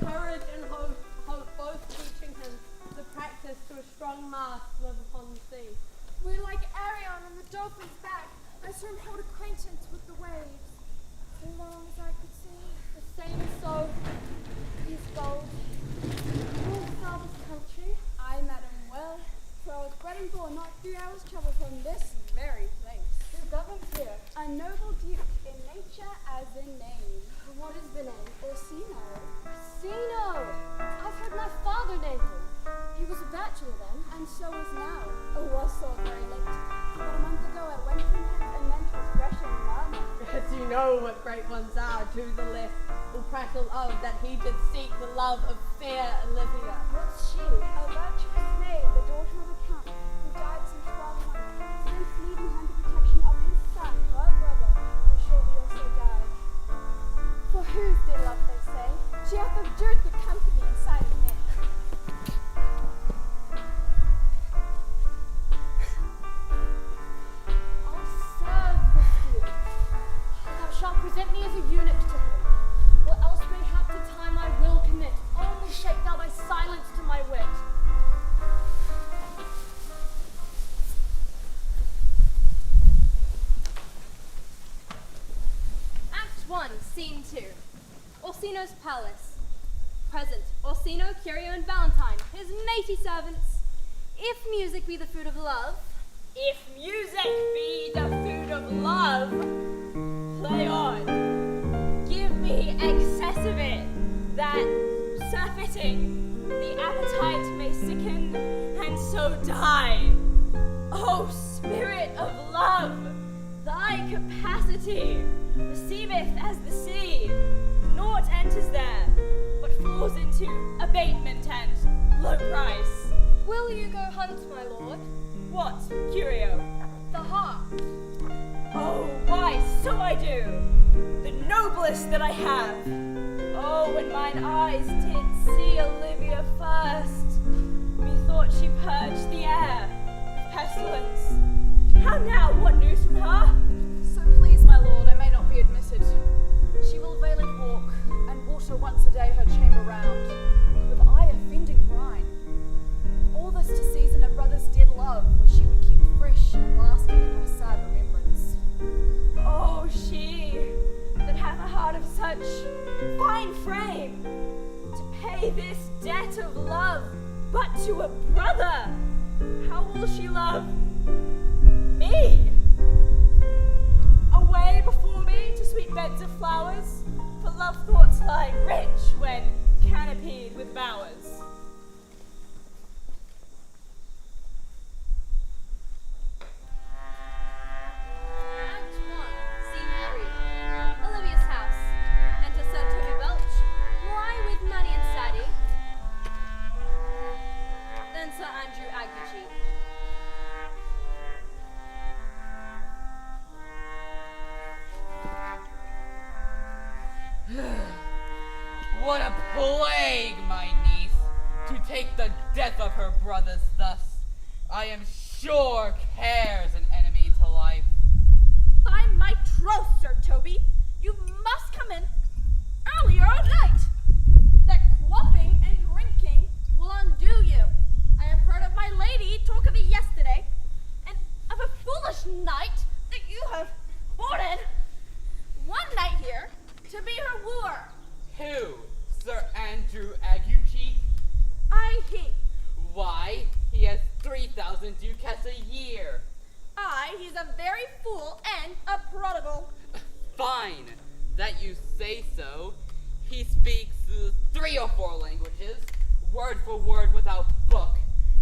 courage and hope both teaching him the practice to a strong mast live upon the sea. We're like Arion on the dolphin's back. I saw him hold acquaintance with the waves. So long as I could see. The same soul is gold. Your father's country? Aye, madam, well, for I was bred and born not 3 hours' travel from this very place. Who governs here? A noble duke in nature as in name. What is the name? Orsino. Orsino! I've heard my father name him. He was a bachelor then. And so is now. Oh, was so very late. But a month ago I went from him and meant was fresh and murmur. As you know what great ones are, to the left will prattle of that he did seek the love of fair Olivia. What's she? A virtuous maid, the daughter of a count, who died some 12 months, since leaving her to protection of his son, her brother, who shortly also died. For whose dear love, they say, she hath abjured the company in sight of men. I'll serve this duke. Thou shalt present me as a eunuch to him, or else mayhap to time I will commit. Only shake thou thy silence to my wit. Act 1, Scene 2. Orsino's palace. Present, Orsino, Curio, and Valentine, his matey servants. If music be the food of love, If music be the food of love, play on. Give me excess of it, that, surfeiting, the appetite may sicken, and so die. O spirit of love, thy capacity receiveth as the sea. Naught enters there, but falls into abatement and low price. will you go hunt, my lord? What, Curio? The hart. Oh, why, so I do. The noblest that I have. Oh, when mine eyes did see Olivia first, methought she purged the air with pestilence. How now, what news from her? So please, my lord, I may not be admitted. She will veiling walk, and water once a day her chamber round, with eye offending brine. All this to season a brother's dead love, which she would keep fresh and lasting in her sad remembrance. Oh, she that hath a heart of such fine frame, to pay this debt of love but to a brother, how will she love me? Away before me to sweet beds of flowers, for love thoughts lie rich when canopied with bowers. Act 1, Scene 3. Olivia's house. Enter Sir Toby Belch, Morai with Manny and Sadie. Then Sir Andrew Aguichi. What a plague, my niece, to take the death of her brothers thus. I am sure care's an enemy to life. By my troth, Sir Toby, you must come in earlier at night. That quaffing and drinking will undo you. I have heard of my lady talk of it yesterday, and of a foolish knight that you have boarded one night here to be her wooer. Who? Sir Andrew Aguichi? He. Why, he has 3,000 ducats a year. He's a very fool and a prodigal. Fine, that you say so. He speaks 3 or 4 languages, word for word without book,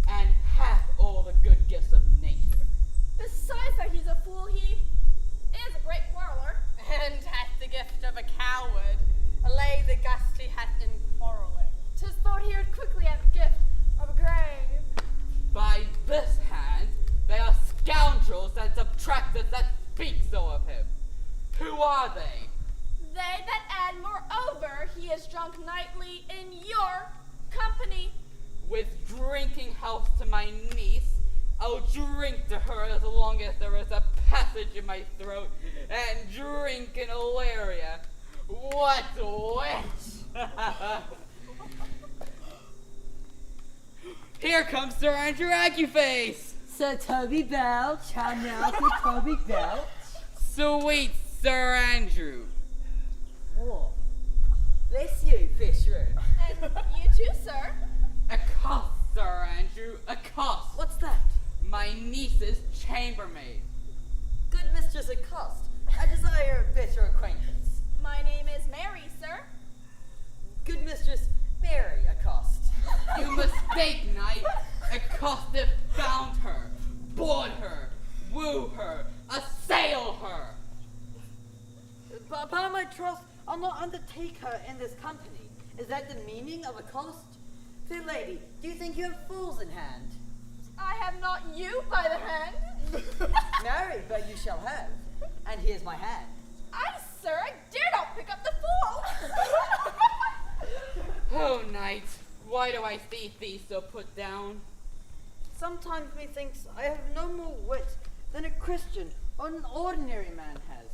and hath all the good gifts of nature. Besides that he's a fool, he is a great quarreler. And hath the gift of a coward. Allay the gust he hath in quarrelling. 'Tis thought he would quickly have the gift of a grave. By this hand, they are scoundrels and subtractors that speak so of him. Who are they? They that add moreover he is drunk nightly in your company. With drinking health to my niece, I'll drink to her as long as there is a passage in my throat, and drink in Ilaria. What witch! Here comes Sir Andrew Acuface! Sir Toby Belch, how now, Sir Toby Belch? Sweet Sir Andrew. Oh, bless you, Fishroom. And you too, sir. Accost, Sir Andrew, accost. What's that? My niece's chambermaid. Good Mistress Accost, I desire a better acquaintance. My name is Mary, sir. Good Mistress Mary Accost. You mistake, knight. Accosteth found her, board her, woo her, assail her. But by my troth, I'll not undertake her in this company. Is that the meaning of accost? Fair lady, do you think you have fools in hand? I have not you by the hand. Marry, but you shall have. And here's my hand. I, sir, I dare not pick up the fool. Oh, knight, why do I see thee so put down? Sometimes methinks I have no more wit than a Christian or an ordinary man has.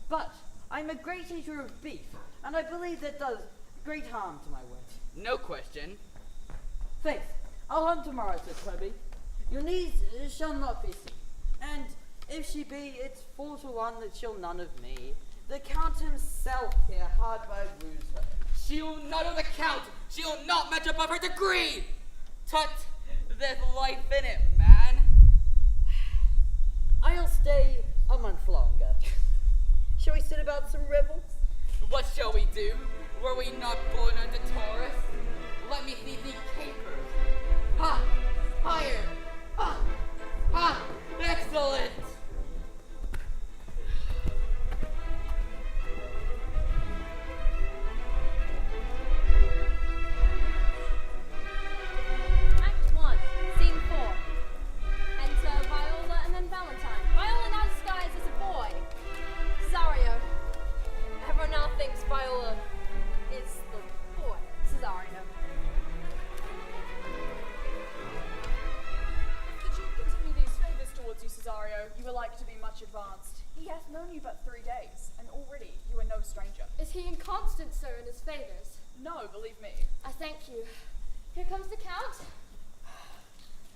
But I'm a great eater of beef, and I believe that does great harm to my wit. No question. Faith, I'll home tomorrow, Sir Toby. Your niece shall not be seen, and if she be, it's 4 to 1 that she'll none of me. The Count himself here hard by woos her. She'll none of the count. She'll not match above her degree. Tut, there's life in it, man. I'll stay a month longer. Shall we set about some revels? What shall we do? Were we not born unto Taurus? Let me see thee capers. Ha! Higher! Ha! Ha! Excellent! Act 1, Scene 4. Enter Viola and then Valentine. Viola now disguised as a boy. Cesario. Everyone now thinks Viola is the boy. Cesario. Did you continue these favors towards you, Cesario? You are like to be much advanced. He hath known you but 3 days, and already you are no stranger. Is he inconstant, sir, in his favors? No, believe me. I thank you. Here comes the Count.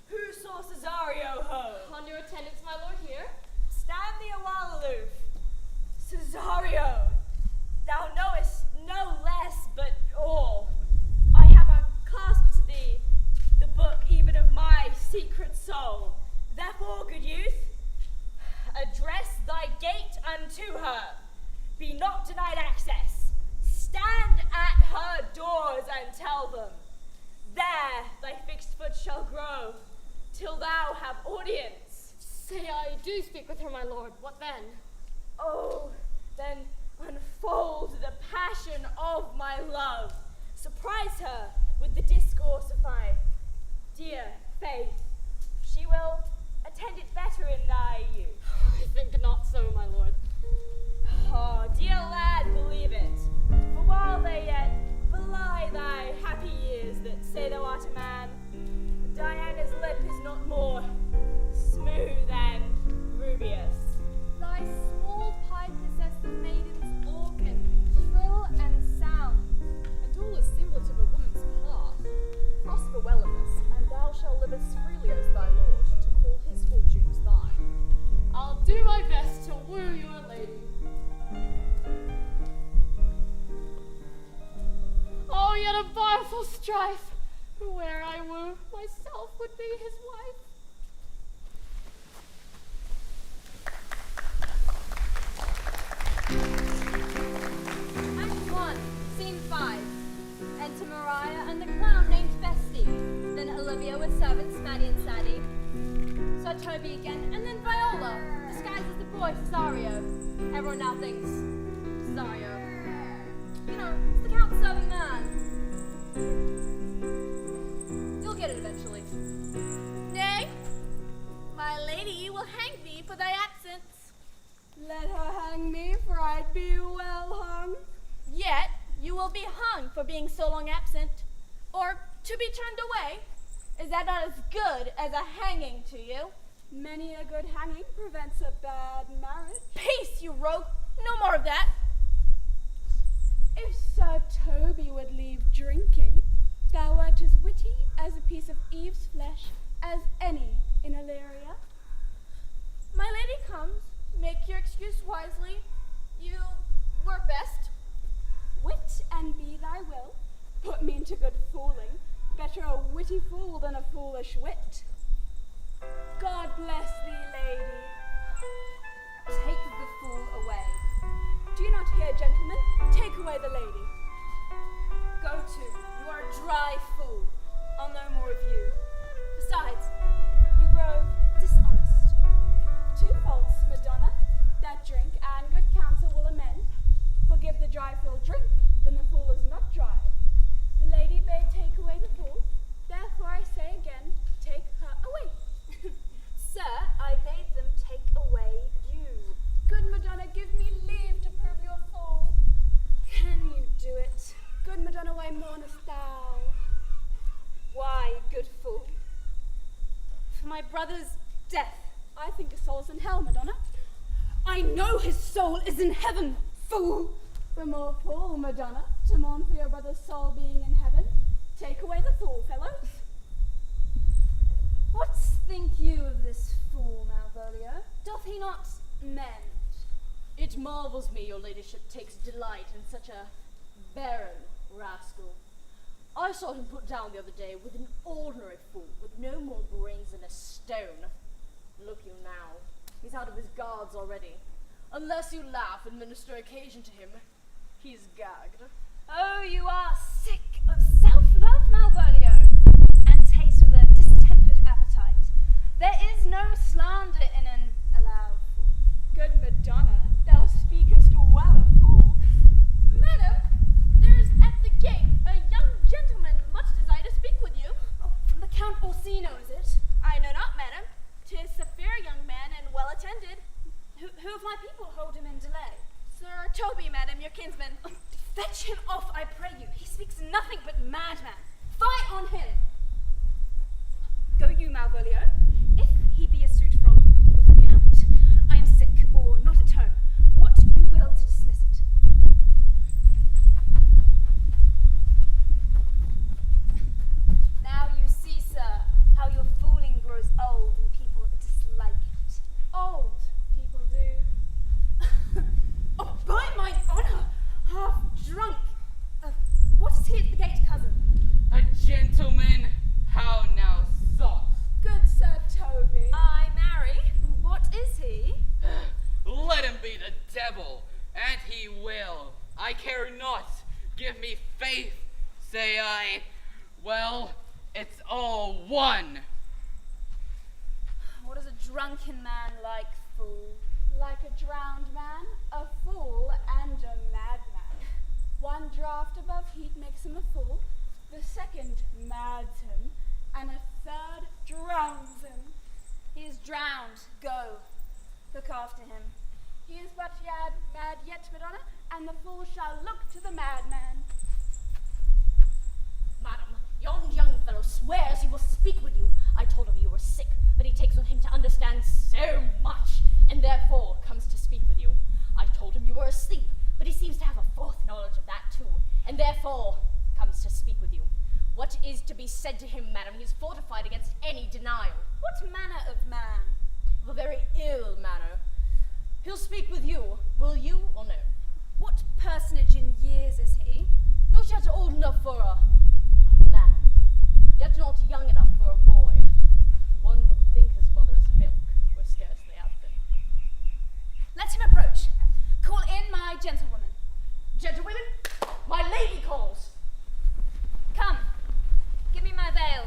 Who saw Cesario home? On your attendance, my lord, here. Stand thee a while aloof. Cesario, thou knowest no less, but all. I have unclasped to thee the book even of my secret soul. Therefore, good youth, address thy gate unto her. Be not denied access. Stand at her doors and tell them. There thy fixed foot shall grow, till thou have audience. Say I do speak with her, my lord. What then? Oh, then unfold the passion of my love. Surprise her with the discourse of my dear faith. She will attend it better in thy youth. I think not so, my lord. Oh, dear lad, believe it. For while they yet belie thy happy years that say thou art a man, Diana's lip is not more smooth and rubious. Thy small pipe possessed the maiden's organ, shrill and sound. And all is semblant of a woman's part. Prosper well in this, and thou shalt live as freely as thy lord, to call his fortunes thine. I'll do my best to woo your lady. Oh, yet a barful strife! Where I woo, myself would be his wife. Act 1, Scene 5. Enter Mariah and the clown named Bestie. Then Olivia with servants Maddie and Sadie. Sir Toby again, and then Viola, disguised as the boy Cesario. Everyone now thinks Cesario. You know, it's the Count's serving man. You'll get it eventually. Nay, my lady will hang thee for thy absence. Let her hang me, for I'd be well hung. Yet you will be hung for being so long absent, or to be turned away. Is that not as good as a hanging to you? Many a good hanging prevents a bad marriage. Peace, you rogue! No more of that. If Sir Toby would leave drinking, Thou art as witty as a piece of Eve's flesh as any in Illyria. My lady comes. Make your excuse wisely. You were best. Wit and be thy will. Put me into good fooling. Better a witty fool than a foolish wit. God bless thee, lady. Take the fool away. Do you not hear, gentlemen? Take away the lady. Go to. You are a dry fool. I'll know more of you. Besides, you grow dishonest. Two faults, Madonna, that drink and good counsel will amend. Forgive the dry fool drink, then the fool is not dry. The lady bade take away the fool, therefore I say again, take her away. Sir, I bade them take away you. Good Madonna, give me leave to prove your fool. Can you do it? Good Madonna, why mournest thou? Why, good fool? For my brother's death. I think his soul's in hell, Madonna. I know his soul is in heaven, fool! The more fool, Madonna, to mourn for your brother's soul being in heaven. Take away the fool, fellows. What think you of this fool, Malvolio? Doth he not mend? It marvels me your ladyship takes delight in such a barren rascal. I saw him put down the other day with an ordinary fool with no more brains than a stone. Look you now, he's out of his guards already. Unless you laugh and minister occasion to him, he's gagged. Oh, you are sick of self-love, Malvolio, and taste with a distempered appetite. There is no slander in an allowed fool. Good Madonna, thou speakest well of fool. Madam, there is at the gate a young gentleman much desire to speak with you. Oh, from the Count Orsino, is it? I know not, madam. 'Tis a fair young man and well attended. Who of my people hold him in delay? Sir Toby, madam, your kinsman. Fetch him off, I pray you. He speaks nothing but madman. Fight on him. Go you, Malvolio. If he be a suit from the Count, I am sick or not at home. What you will to dismiss it. Now you see, sir, how your fooling grows old and people dislike it. Old people do. Oh, by my honour! Half drunk. What is he at the gate, cousin? A gentleman? How now, sot? Good Sir Toby. I marry. What is he? Let him be the devil, and he will. I care not. Give me faith, say I. Well, it's all one. What is a drunken man like, fool? Like a drowned man, a fool, and a madman. One draught above heat makes him a fool, the second mads him, and a third drowns him. He is drowned. Go. Look after him. He is but mad yet, Madonna, and the fool shall look to the madman. Madam, yon young fellow swears he will speak with you. I told him you were sick, but he takes on him to understand so much, and therefore comes to speak with you. I told him you were asleep, but he seems to have a fourth knowledge of that too, and therefore comes to speak with you. What is to be said to him, madam? He is fortified against any denial. What manner of man? Of a very ill manner. He'll speak with you, will you or no? What personage in years is he? Not yet old enough for a man, yet not young enough for a boy. One would think his mother's milk were scarcely out there. Let him approach. Call in my gentlewoman. Gentlewomen, my lady calls. Come, give me my veil.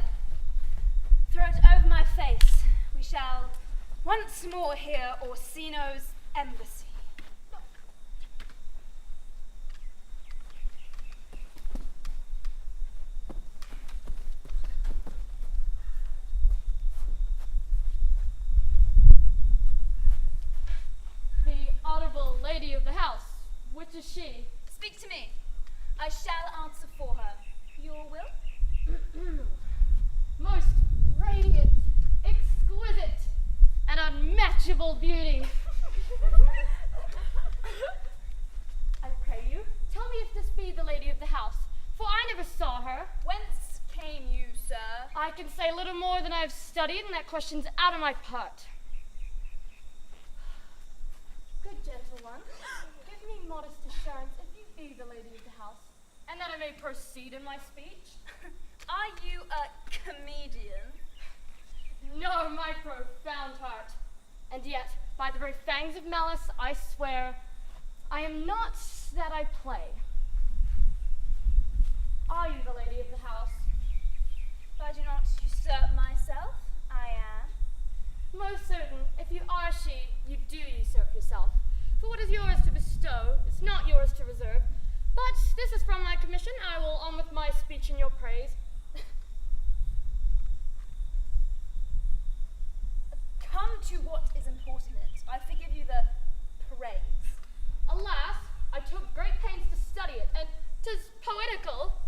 Throw it over my face. We shall once more hear Orsino's embassy. The honorable lady of the house, which is she? Speak to me. I shall answer for her. Your will? Most radiant, exquisite, and unmatchable beauty. I pray you, tell me if this be the lady of the house, for I never saw her. Whence came you, sir? I can say little more than I've studied, and that question's out of my part. Good gentle one, give me modest assurance if you be the lady of the house, and that I may proceed in my speech. Are you a comedian? No, my profound heart. And yet, by the very fangs of malice, I swear, I am not that I play. Are you the lady of the house? If I do not usurp myself, I am. Most certain, if you are she, you do usurp yourself. For what is yours to bestow, is not yours to reserve. But this is from my commission. I will on with my speech in your praise. Come to what is important. I forgive you the praise. Alas, I took great pains to study it, and 'tis poetical.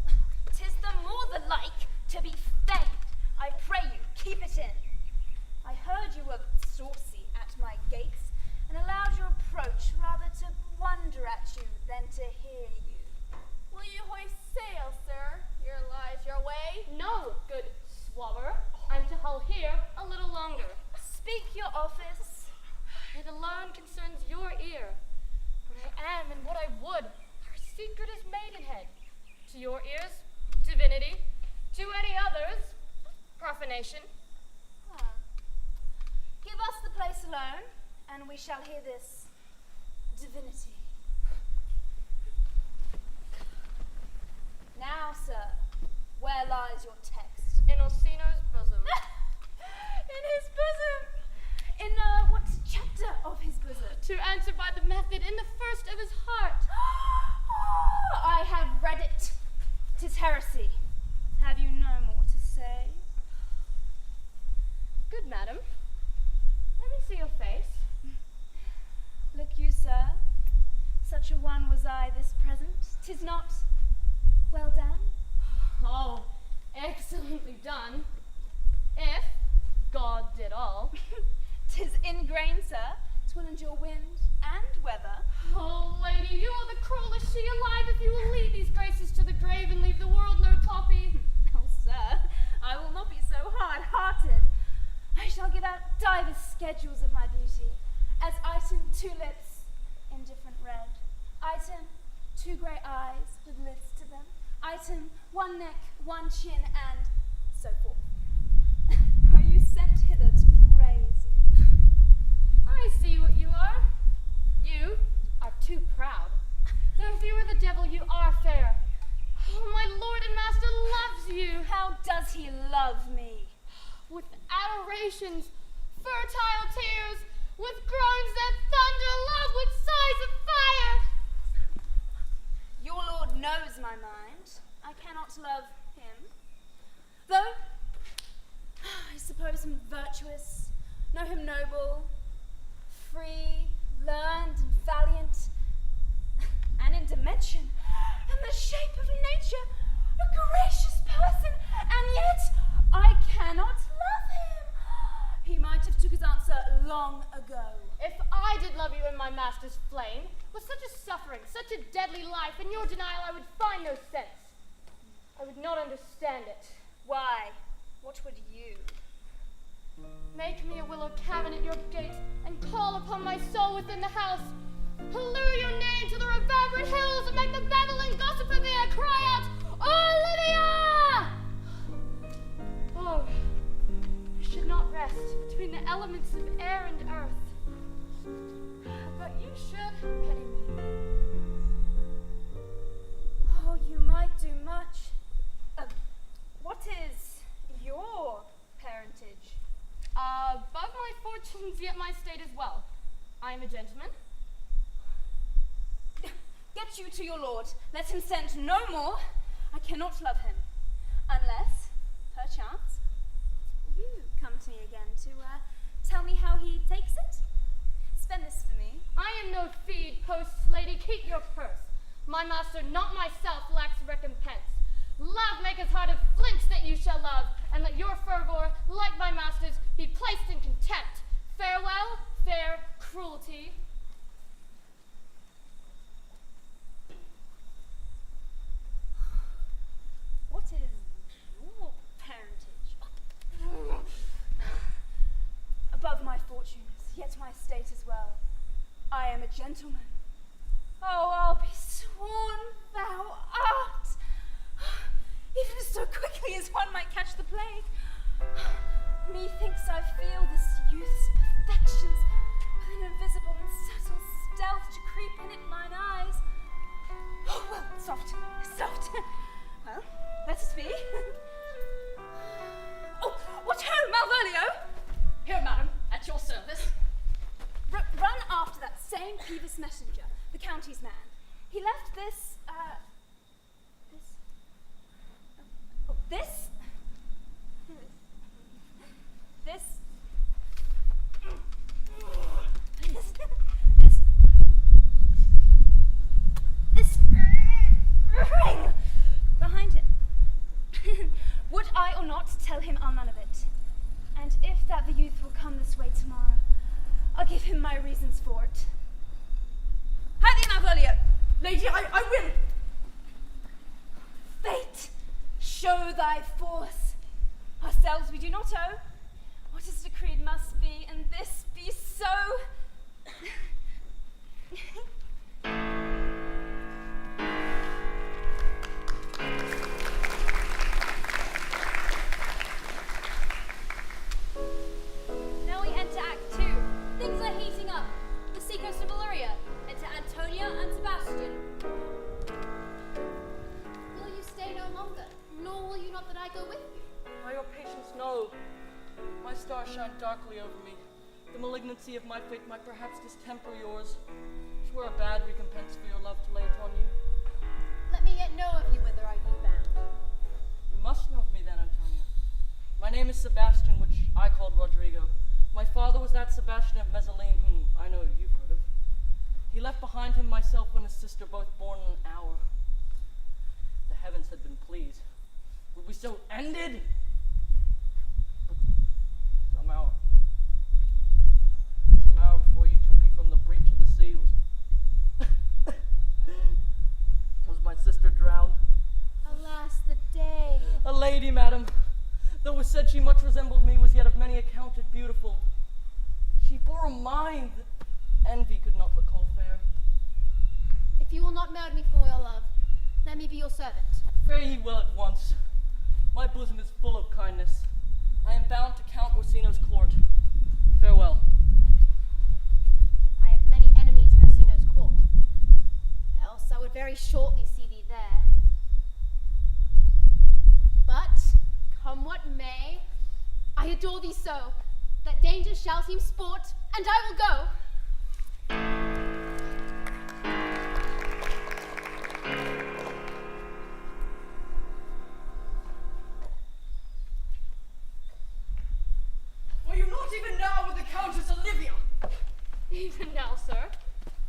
'Tis the more the like to be feigned. I pray you, keep it in. I heard you were saucy at my gates, and allowed your approach rather to wonder at you than to hear you. Will you hoist sail, sir? Here lies your way. No, good swabber. I'm to hull here a little longer. Speak your office. It alone concerns your ear. What I am and what I would, our secret is maidenhead. To your ears, divinity. To any others, profanation. Ah. Give us the place alone, and we shall hear this divinity. Now, sir, where lies your text? In Orsino's bosom. In his bosom! In what chapter of his bosom? To answer by the method in the first of his heart. I have read it. 'Tis heresy. Have you no more to say? Good madam. Let me see your face. Look you, sir, such a one was I this present. 'Tis not well done. Oh, excellently done. If God did all. 'Tis in grain, sir. 'Twill endure wind and weather. Oh, lady, you are the cruelest she alive if you will lead these graces to the grave and leave the world no copy. Oh, sir, I will not be so hard-hearted. I shall give out divers schedules of my beauty, as item 2 lips, indifferent red. Item 2 grey eyes with lids to them. Item 1 neck, 1 chin, and so forth. Are you sent hither to praise me? I see what you are. You are too proud. Though if you were the devil, you are fair. Oh, my lord and master loves you. How does he love me? With adorations, fertile tears, with groans that thunder love, with sighs of fire. Your lord knows my mind. I cannot love him. Though, I suppose him virtuous, know him noble, free, learned, and valiant, and in dimension, and the shape of nature, a gracious person, and yet I cannot love him. He might have took his answer long ago. If I did love you in my master's flame, with such a suffering, such a deadly life, in your denial I would find no sense. I would not understand it. Why? What would you? Make me a willow cabin at your gate, and call upon my soul within the house. Halloo your name to the reverberant hills, and make the babbling gossip of the air cry out, Olivia! Oh, I should not rest between the elements of air and earth. But you should pity me. Oh, you might do much. What is your parentage? Above my fortunes, yet my state is well. I am a gentleman. Get you to your lord. Let him send no more. I cannot love him. Unless, perchance, you come to me again to tell me how he takes it. Spend this for me. I am no feed post, lady. Keep your purse. My master, not myself, lacks recompense. Love maketh heart of flint that you shall love, and let your fervor, like my master's, be placed in contempt. Farewell, fair cruelty. What is your my state as well. I am a gentleman. Oh, I'll be sworn thou art. Even so quickly as one might catch the plague. Methinks I feel this youth's perfections with an invisible and subtle stealth to creep in at mine eyes. Oh, well, soft. Well, let it be. Oh, what ho, Malvolio! Here, madam, at your service. Run after that same peevish messenger, the county's man. He left this, this ring behind him. Would I or not tell him I'll none of it? And if that the youth will come this way tomorrow, I'll give him my reasons for it. Hi thee, Malvolio! Lady, I will. Fate, show thy force. Ourselves we do not owe. What is decreed must be, and this be so. Now we enter Act 2. Things are heating up. The seacoast of Olivia. Enter Antonia and Sebastian. Will you stay no longer? Nor will you not that I go with you? By your patience, no. My star shined darkly over me. The malignancy of my fate might perhaps distemper yours. 'Twere a bad recompense for your love to lay upon you. Let me yet know of you whither are you bound. You must know of me then, Antonia. My name is Sebastian, which I called Rodrigo. My father was that Sebastian of Mezzaline, whom I know you've heard of. He left behind him myself and his sister, both born in an hour. The heavens had been pleased. Would we so ended? But somehow before you took me from the breach of the sea was my sister drowned. Alas, the day. A lady, madam, though it was said she much resembled me, was yet of many accounted beautiful. She bore a mind that envy could not but call fair. If you will not murder me for your love, let me be your servant. Fare ye well at once. My bosom is full of kindness. I am bound to Count Orsino's court. Farewell. I have many enemies in Orsino's court. Else I would very shortly see thee there. But, come what may, I adore thee so, that danger shall seem sport, and I will go. Are you not even now with the Countess Olivia? Even now, sir?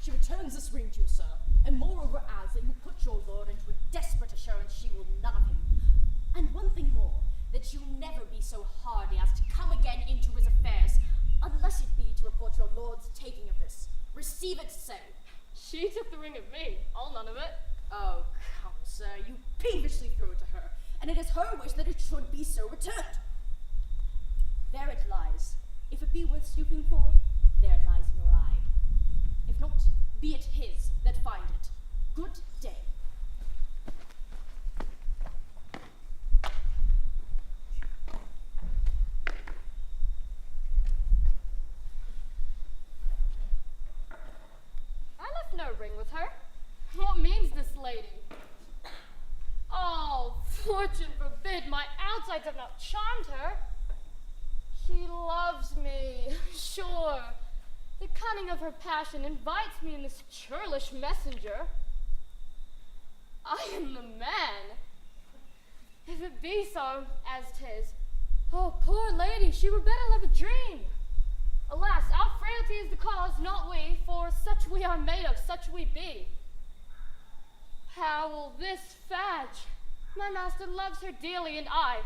She returns this ring to you, sir, and moreover adds that you put your lord into a desperate assurance she will none of him. And one thing more, that you never be so hardy as to come again into his affairs, unless it be to report your lord's taking of this. Receive it so. She took the ring of me. I'll none of it. Oh, come, sir, you peevishly threw it to her, and it is her wish that it should be so returned. There it lies. If it be worth stooping for, there it lies in your eye. If not, be it his that find it. Good day. I left no ring with her. What means this lady? Oh, fortune forbid, my outsides have not charmed her. She loves me, sure. The cunning of her passion invites me in this churlish messenger. I am the man. If it be so, as 'tis, oh, poor lady, she were better live a dream. Alas, our frailty is the cause, not we, for such we are made of, such we be. How will this fadge? My master loves her dearly, and I,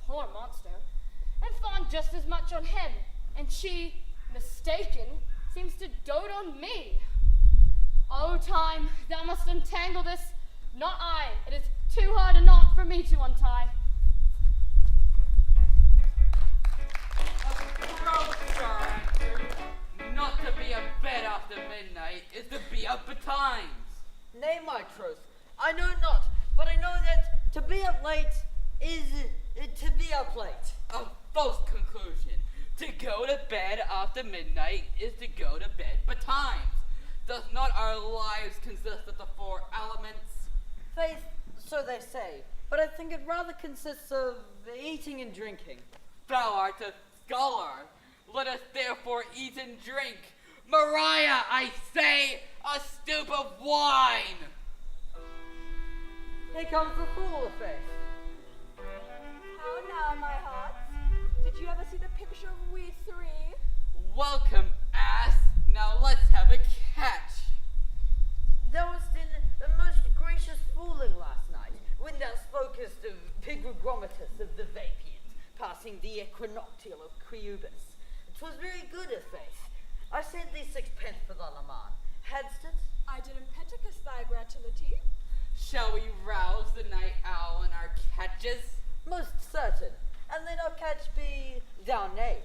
poor monster, am fond just as much on him, and she, mistaken, seems to dote on me. O time, thou must untangle this, not I. It is too hard a knot for me to untie. Approach, sir, actor. Not is to be up betimes. Nay, my troth, I know not, but I know that to be up late is to be up late. A false conclusion. To go to bed after midnight is to go to bed betimes. Does not our lives consist of the four elements? Faith, so they say, but I think it rather consists of eating and drinking. Thou art a scholar. Let us therefore eat and drink. Maria, I say, a stoop of wine. Here comes the fool of Faith. How now, my hearts? Did you ever see the picture of we three? Welcome, ass. Now let's have a catch. Thou wast in a most gracious fooling last night, when thou spokest of Pigrogromatus of the Vapians, passing the equinoctial of Creubus. 'Twas very good of Faith. I sent thee 6 pence for the Laman. Hadst it? I did impeticus thy gratulity. Shall we rouse the night owl in our catches? Most certain. And then our catch be thou knave.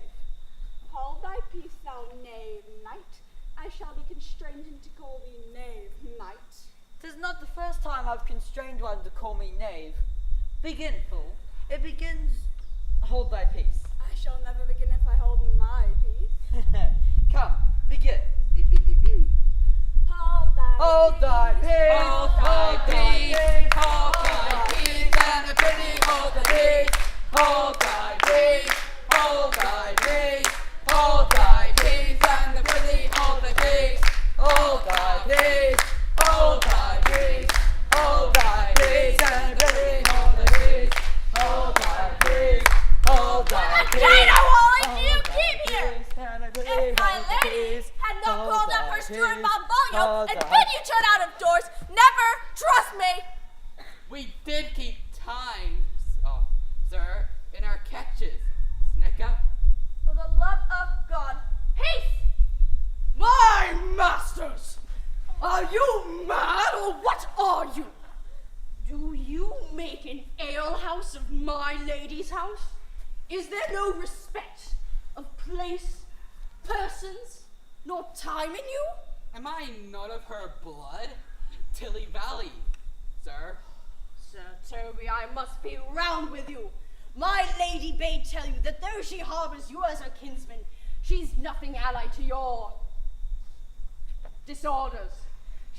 Hold thy peace, thou knave knight. I shall be constrained to call thee knave knight. 'Tis not the first time I've constrained one to call me knave. Begin, fool. It begins, hold thy peace. I shall never begin if I hold my peace. Come, begin. Hold thy peace. Hold thy peace. Hold thy peace, and the pretty hold the peace. Hold thy peace, hold thy peace. Hold thy peace, and the pretty hold the peace. Hold thy peace, hold thy peace. Hold thy peace, and the pretty hold the peace. Hold thy peace, hold thy peace. Jada, Wally, do you keep here? If my lady had not called up her steward Malvolio and thy- bid you turn out of doors, never trust me. We did keep time, sir, in our catches. Snicka. For the love of God, peace! My masters! Are you mad or what are you? Do you make an alehouse of my lady's house? Is there no respect of place, persons, nor time in you? Am I not of her blood? Tilly Valley, sir. Sir Toby, I must be round with you. My lady bade tell you that though she harbors you as her kinsman, she's nothing allied to your disorders.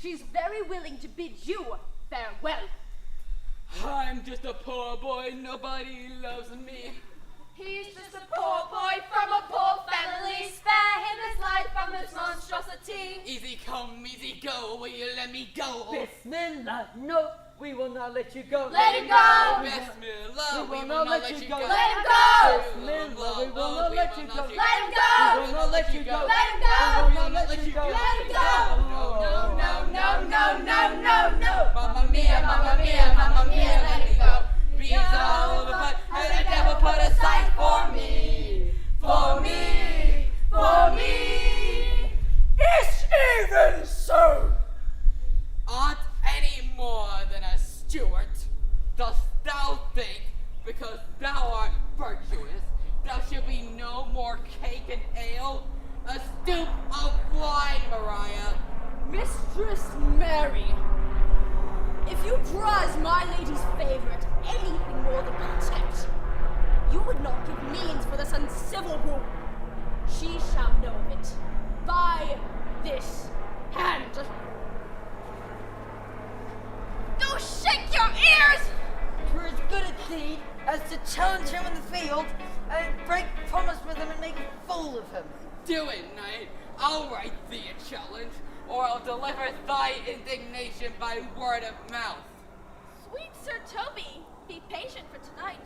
She's very willing to bid you farewell. I'm just a poor boy, nobody loves me. He's just a poor boy from a poor family. Spare him his life from his monstrosity. Easy come, easy go, will you let me go? Bismillah, no, we will not let you go. Let him go. Bismillah, We will not let you go. Let him go. Bismillah, we will not let you go. Let him go. We will not let you go. Let him go. We will not let you go. Let him go. No, No, no, no, no, no, no. Mamma mia, let me go. Bees all over, but and the devil put aside for me. For me, for me. It's even so. Art any more than a steward? Dost thou think, because thou art virtuous, thou should be no more cake and ale? A stoop of wine, Maria. Mistress Mary, if you prize my lady's favourite anything more than contempt, you would not give means for this uncivil rule. She shall know of it by this hand. Do shake your ears! For as good a deed as to challenge him in the field and break promise with him and make a fool of him. Do it, knight. I'll write thee a challenge, or I'll deliver thy indignation by word of mouth. Sweet Sir Toby, be patient for tonight.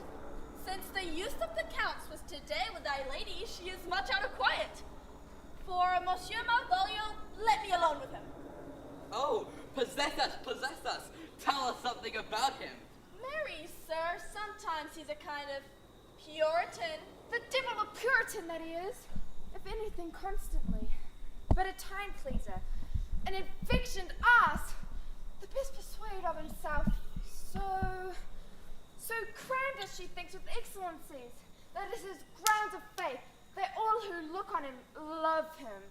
Since the use of the counts was today with thy lady, she is much out of quiet. For Monsieur Malvolio, let me alone with him. Oh, possess us, possess us. Tell us something about him. Marry, sir, sometimes he's a kind of Puritan. The devil of a Puritan that he is. If anything, constantly. But a time pleaser. An affectioned ass. The best persuade of himself. So crammed as she thinks with excellencies. That is his grounds of faith. That all who look on him love him.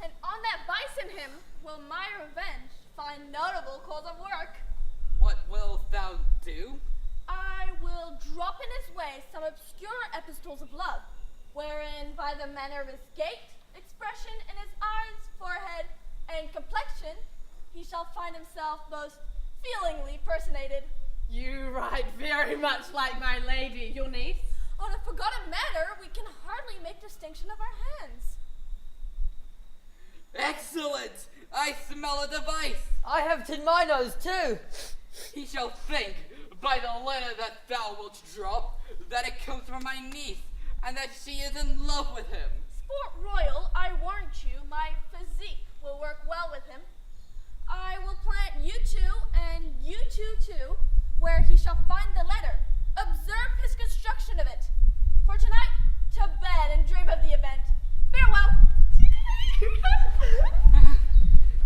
And on that bison hymn will my revenge find notable cause of work. What wilt thou do? I will drop in his way some obscure epistles of love, wherein by the manner of his gait, expression in his eyes, forehead, and complexion, he shall find himself most feelingly personated. You write very much like my lady, your niece. On a forgotten matter, we can hardly make distinction of our hands. Excellent! I smell a device! I have it in my nose too. He shall think, by the letter that thou wilt drop, that it comes from my niece, and that she is in love with him. Sport royal, I warrant you, my physique will work well with him. I will plant you two, and you two too, where he shall find the letter. Observe his construction of it. For tonight, to bed and dream of the event. Farewell.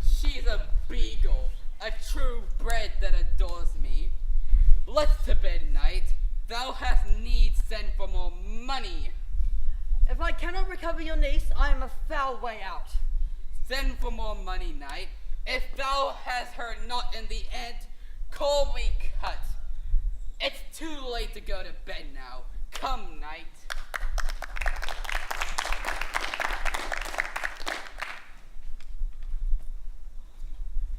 She's a beagle, a true bred that adores me. Let's to bed, knight. Thou hast need send for more money. If I cannot recover your niece, I am a foul way out. Send for more money, knight. If thou hast her not in the end, call me cut. It's too late to go to bed now. Come, knight.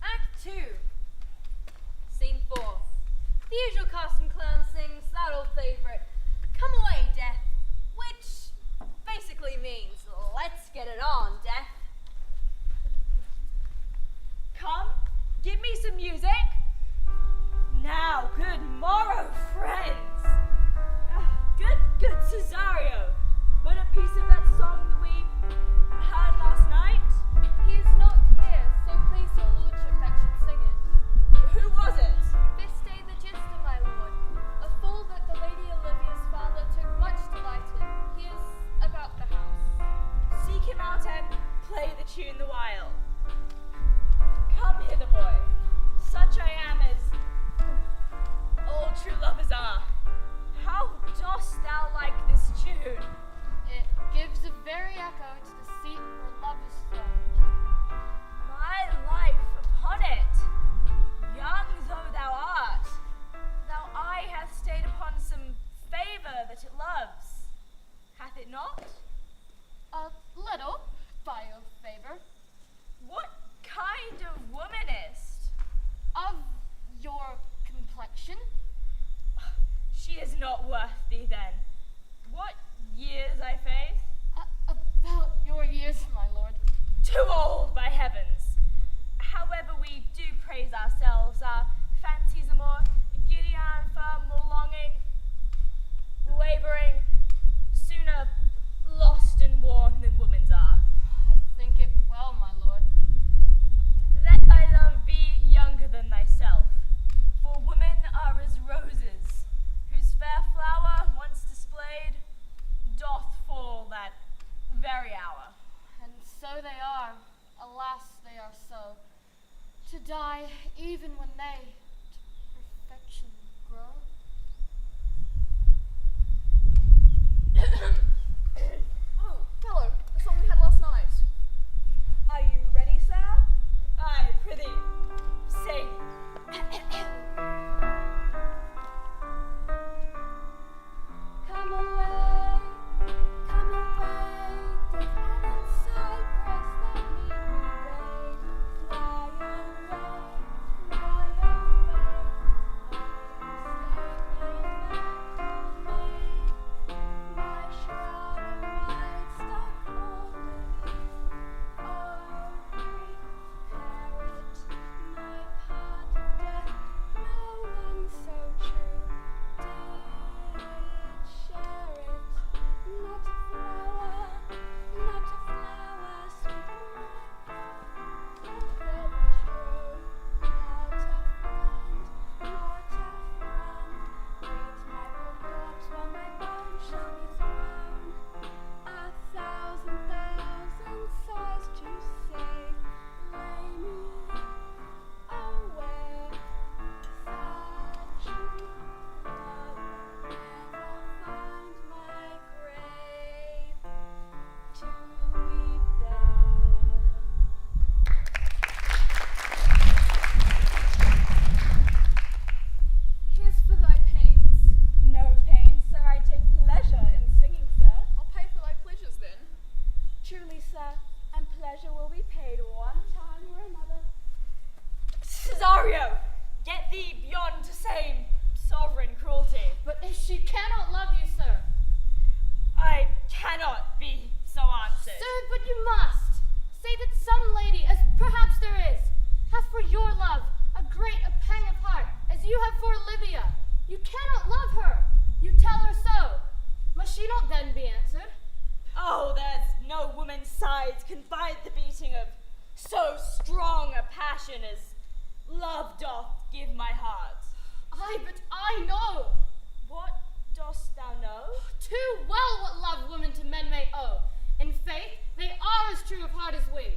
Act 2. Scene 4. The usual cast and clown sings that old favourite, Come Away, Death, which basically means, let's get it on, Death. Come, give me some music. Now, good morrow, friends. Good Cesario. But a piece of that song that we heard last night? He is not here, so please your lordship that should sing it. Who was it? This day the gister, my lord, a fool that the Lady Olivia's father took much delight in. He is about the house. Seek him out and play the tune the while. Come hither, boy. Such I am as all true lovers are. How dost thou like this tune? It gives a very echo to the seat where love is throned. My life upon it. Young though thou art, thou eye hath stayed upon some favour that it loves. Hath it not? A little, by your favour. What kind of woman is't? Of your complexion? She is not worth thee then. What years, I faith? About your years, my lord. Too old, by heavens. However we do praise ourselves, our fancies are more giddy and firm, more longing, wavering, sooner lost and worn than women's are. I think it well, my lord. Let thy love be younger than thyself, for women are as roses, whose fair flower, once displayed, doth fall that very hour. And so they are. Alas, they are so. To die even when they to perfection grow. Oh, fellow, the song we had last night. Are you ready, sir? Aye, prithee, sing. Come away, death and cypress that lead me away. Fly away, fly away. My shroud of white stuck on truly, sir, and pleasure will be paid one time or another. Cesario, get thee beyond to same sovereign cruelty. But if she cannot love you, sir. I cannot be so answered. Sir, but you must. Say that some lady, as perhaps there is, hath for your love a great a pang of heart, as you have for Olivia. You cannot love her. You tell her so. Must she not then be answered? Oh, there's no woman's sides can fight the beating of so strong a passion as love doth give my heart. Aye, but I know. What dost thou know? Too well what love women to men may owe. In faith, they are as true of heart as we.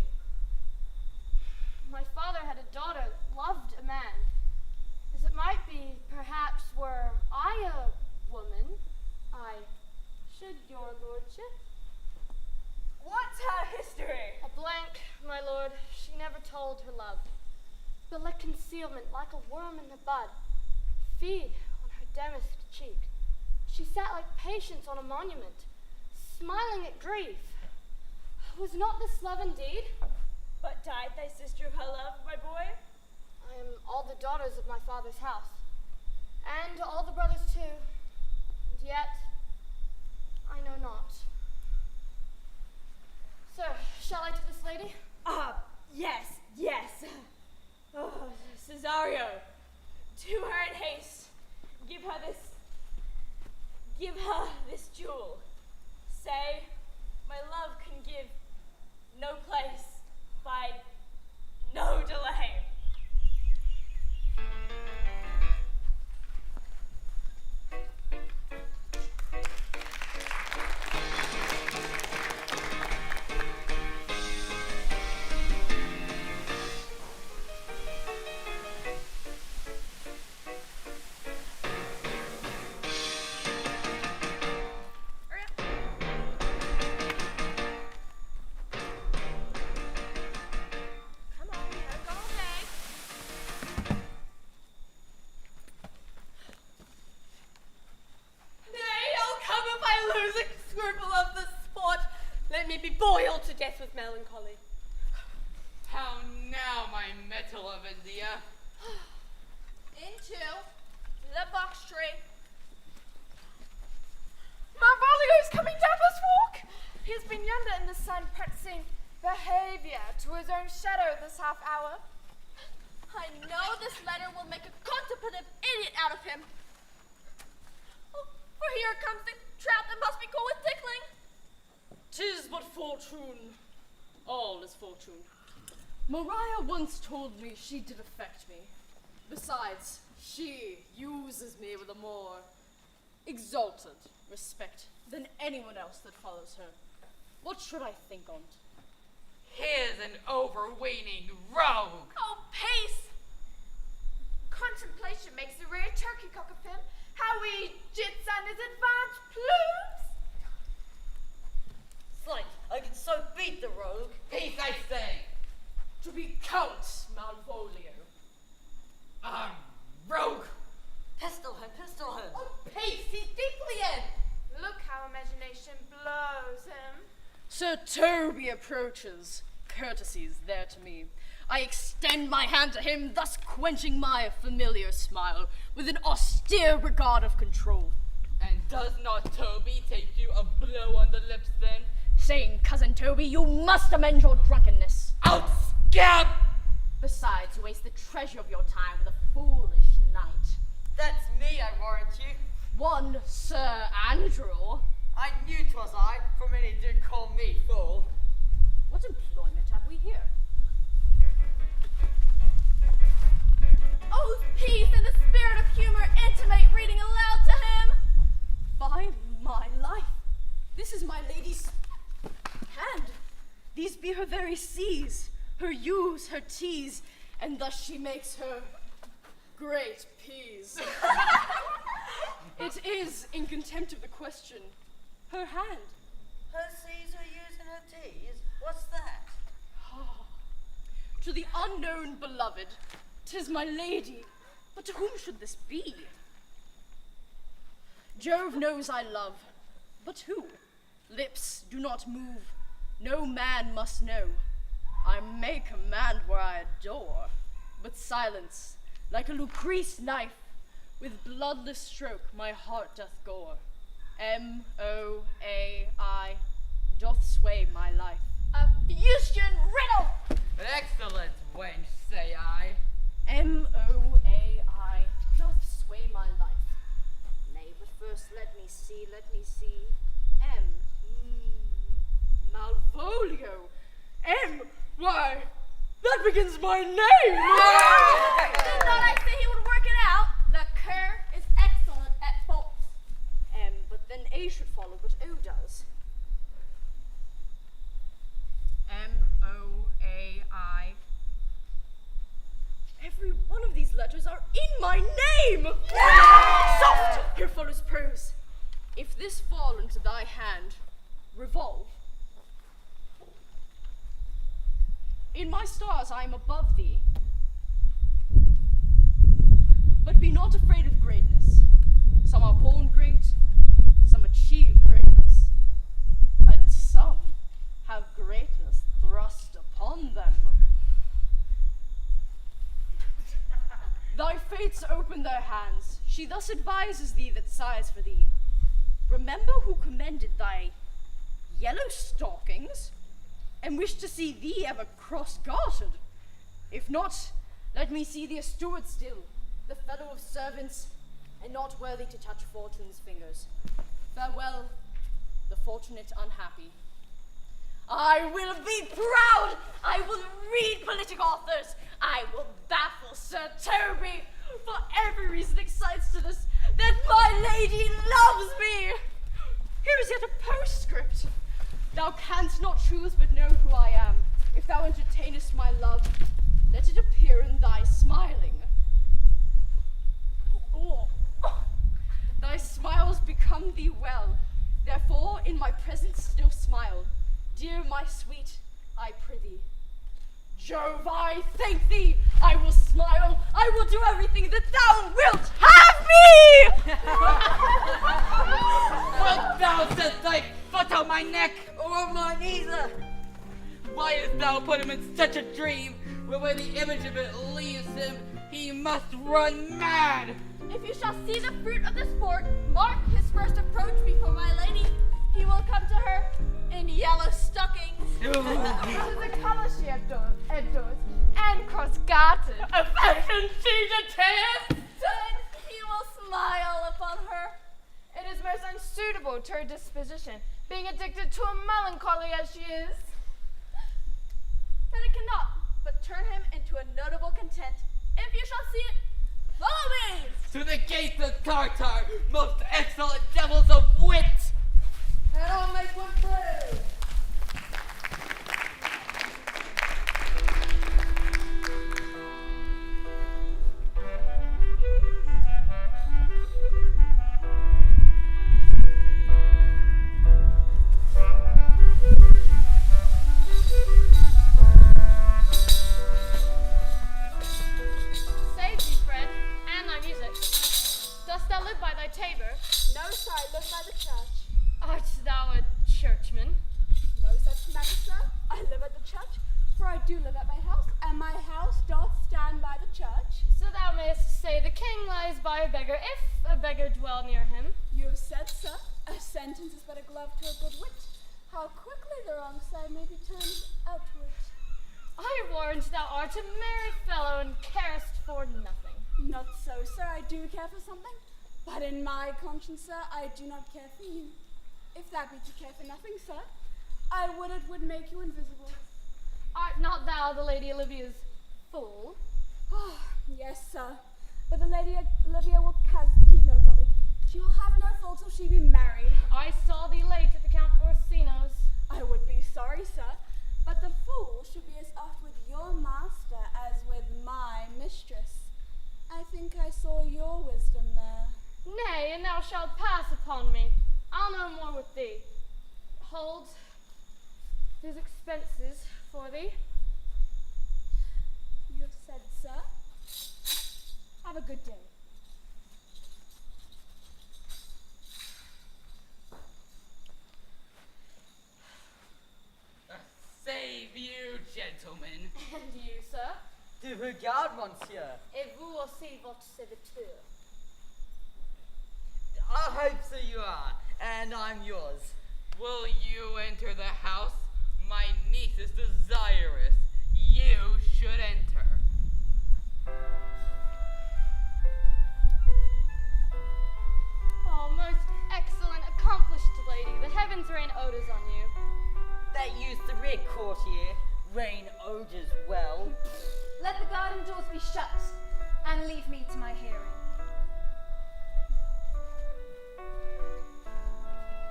My father had a daughter, loved a man. As it might be, perhaps, were I a woman, I should your lordship. What's her history? A blank, my lord. She never told her love, but let concealment, like a worm in the bud, feed on her damask cheek. She sat like Patience on a monument, smiling at grief. Was not this love indeed? But died thy sister of her love, my boy? I am all the daughters of my father's house, and all the brothers too, and yet I know not. Sir, shall I to this lady? Yes. Oh, Cesario, to her in haste. Give her this jewel. Say, my love can give no place by no delay. Let me be boiled to death with melancholy. How now, my metal of India? Into the box tree. Malvolio's coming down this walk. He has been yonder in the sun practicing behavior to his own shadow this half hour. I know this letter will make a contemplative idiot out of him. Oh, for here comes the trout that must be cool with tickling. 'Tis but fortune. All is fortune. Maria once told me she did affect me. Besides, she uses me with a more exalted respect than anyone else that follows her. What should I think on't? Here's an overweening rogue. Oh, peace! Contemplation makes the rear turkey cock of him. How he jits on his advanced plumes! Slight, I can so beat the rogue. Peace, I say. To be Count Malvolio. Rogue. Pistol him, pistol him. Oh, peace, he's deeply in. Look how imagination blows him. Sir Toby approaches, courtesies there to me. I extend my hand to him, thus quenching my familiar smile with an austere regard of control. And does not Toby take you a blow on the lips then? Saying, Cousin Toby, you must amend your drunkenness. Out, scab! Besides, you waste the treasure of your time with a foolish knight. That's me, I warrant you. One Sir Andrew. I knew 'twas I, for many did call me fool. What employment have we here? Oh, peace in the spirit of humor, intimate reading aloud to him. By my life, this is my lady's hand. These be her very C's, her U's, her T's, and thus she makes her great P's. It is, in contempt of the question, her hand. Her C's, her U's, and her T's? What's that? To the unknown beloved, 'tis my lady, but to whom should this be? Jove knows I love, but who? Lips do not move, No man must know. I may command where I adore, but silence, like a Lucrece knife, with bloodless stroke my heart doth gore. M-O-A-I doth sway my life. A fusion riddle! Excellent, wench, say I. M-O-A-I doth sway my life. Nay, but first let me see. Malvolio. Why, that begins my name! Did not I say he would work it out? The cur is excellent at sports. But then A should follow, but O does. M-O-A-I. Every one of these letters are in my name! Soft! Here follows prose. If this fall into thy hand, revolve. In my stars I am above thee. But be not afraid of greatness. Some are born great, some achieve greatness, and some have greatness thrust upon them. Thy fates open their hands. She thus advises thee that sighs for thee. Remember who commended thy yellow stockings, and wished to see thee ever cross-gartered. If not, let me see thee a steward still, the fellow of servants, and not worthy to touch fortune's fingers. Farewell, the fortunate unhappy. I will be proud! I will read politic authors! I will baffle Sir Toby! For every reason excites to this, that my lady loves me! Here is yet a postscript. Thou canst not choose but know who I am. If thou entertainest my love, let it appear in thy smiling. Oh. Thy smiles become thee well, therefore in my presence still smile. Dear my sweet, I prithee. Jove, I thank thee! I will smile, I will do everything that thou wilt have me! Wilt thou set thy foot on my neck? Or mine either. Why hast thou put him in such a dream, where the image of it leaves him, he must run mad? If you shall see the fruit of the sport, mark his first approach before my lady. He will come to her in yellow stockings. This is the color she adores, and cross-gartered. A fashion she's a test! Then he will smile upon her. It is most unsuitable to her disposition, being addicted to a melancholy as she is. Then it cannot but turn him into a notable content. If you shall see it, follow me! To the gates of Tartar, most excellent devils of wit! And I'll make one through. Save thee, friend, and thy music. Dost thou live by thy tabor? No, sir, I live by the church. Art thou a churchman? No such matter, sir. I live at the church, for I do live at my house, and my house doth stand by the church. So thou mayest say the king lies by a beggar, if a beggar dwell near him. You have said, sir, a sentence is but a glove to a good wit. How quickly the wrong side may be turned outward. I warrant thou art a merry fellow and carest for nothing. Not so, sir, I do care for something, but in my conscience, sir, I do not care for you. If that be to care for nothing, sir, I would it would make you invisible. Art not thou the Lady Olivia's fool? Oh, yes, sir, but the Lady Olivia will keep no folly. She will have no fault till she be married. I saw thee late at the Count Orsino's. I would be sorry, sir, but the fool should be as oft with your master as with my mistress. I think I saw your wisdom there. Nay, and thou shalt pass upon me. I'll no more with thee. Hold these expenses for thee. You have said, sir. Have a good day. And you, sir? To regard, monsieur. Et vous aussi, votre serviteur. I hope so you are, and I'm yours. Will you enter the house? My niece is desirous. You should enter. Oh, most excellent, accomplished lady. The heavens rain odors on you. That used the red courtier, rain odors well. Let the garden doors be shut, and leave me to my hearing.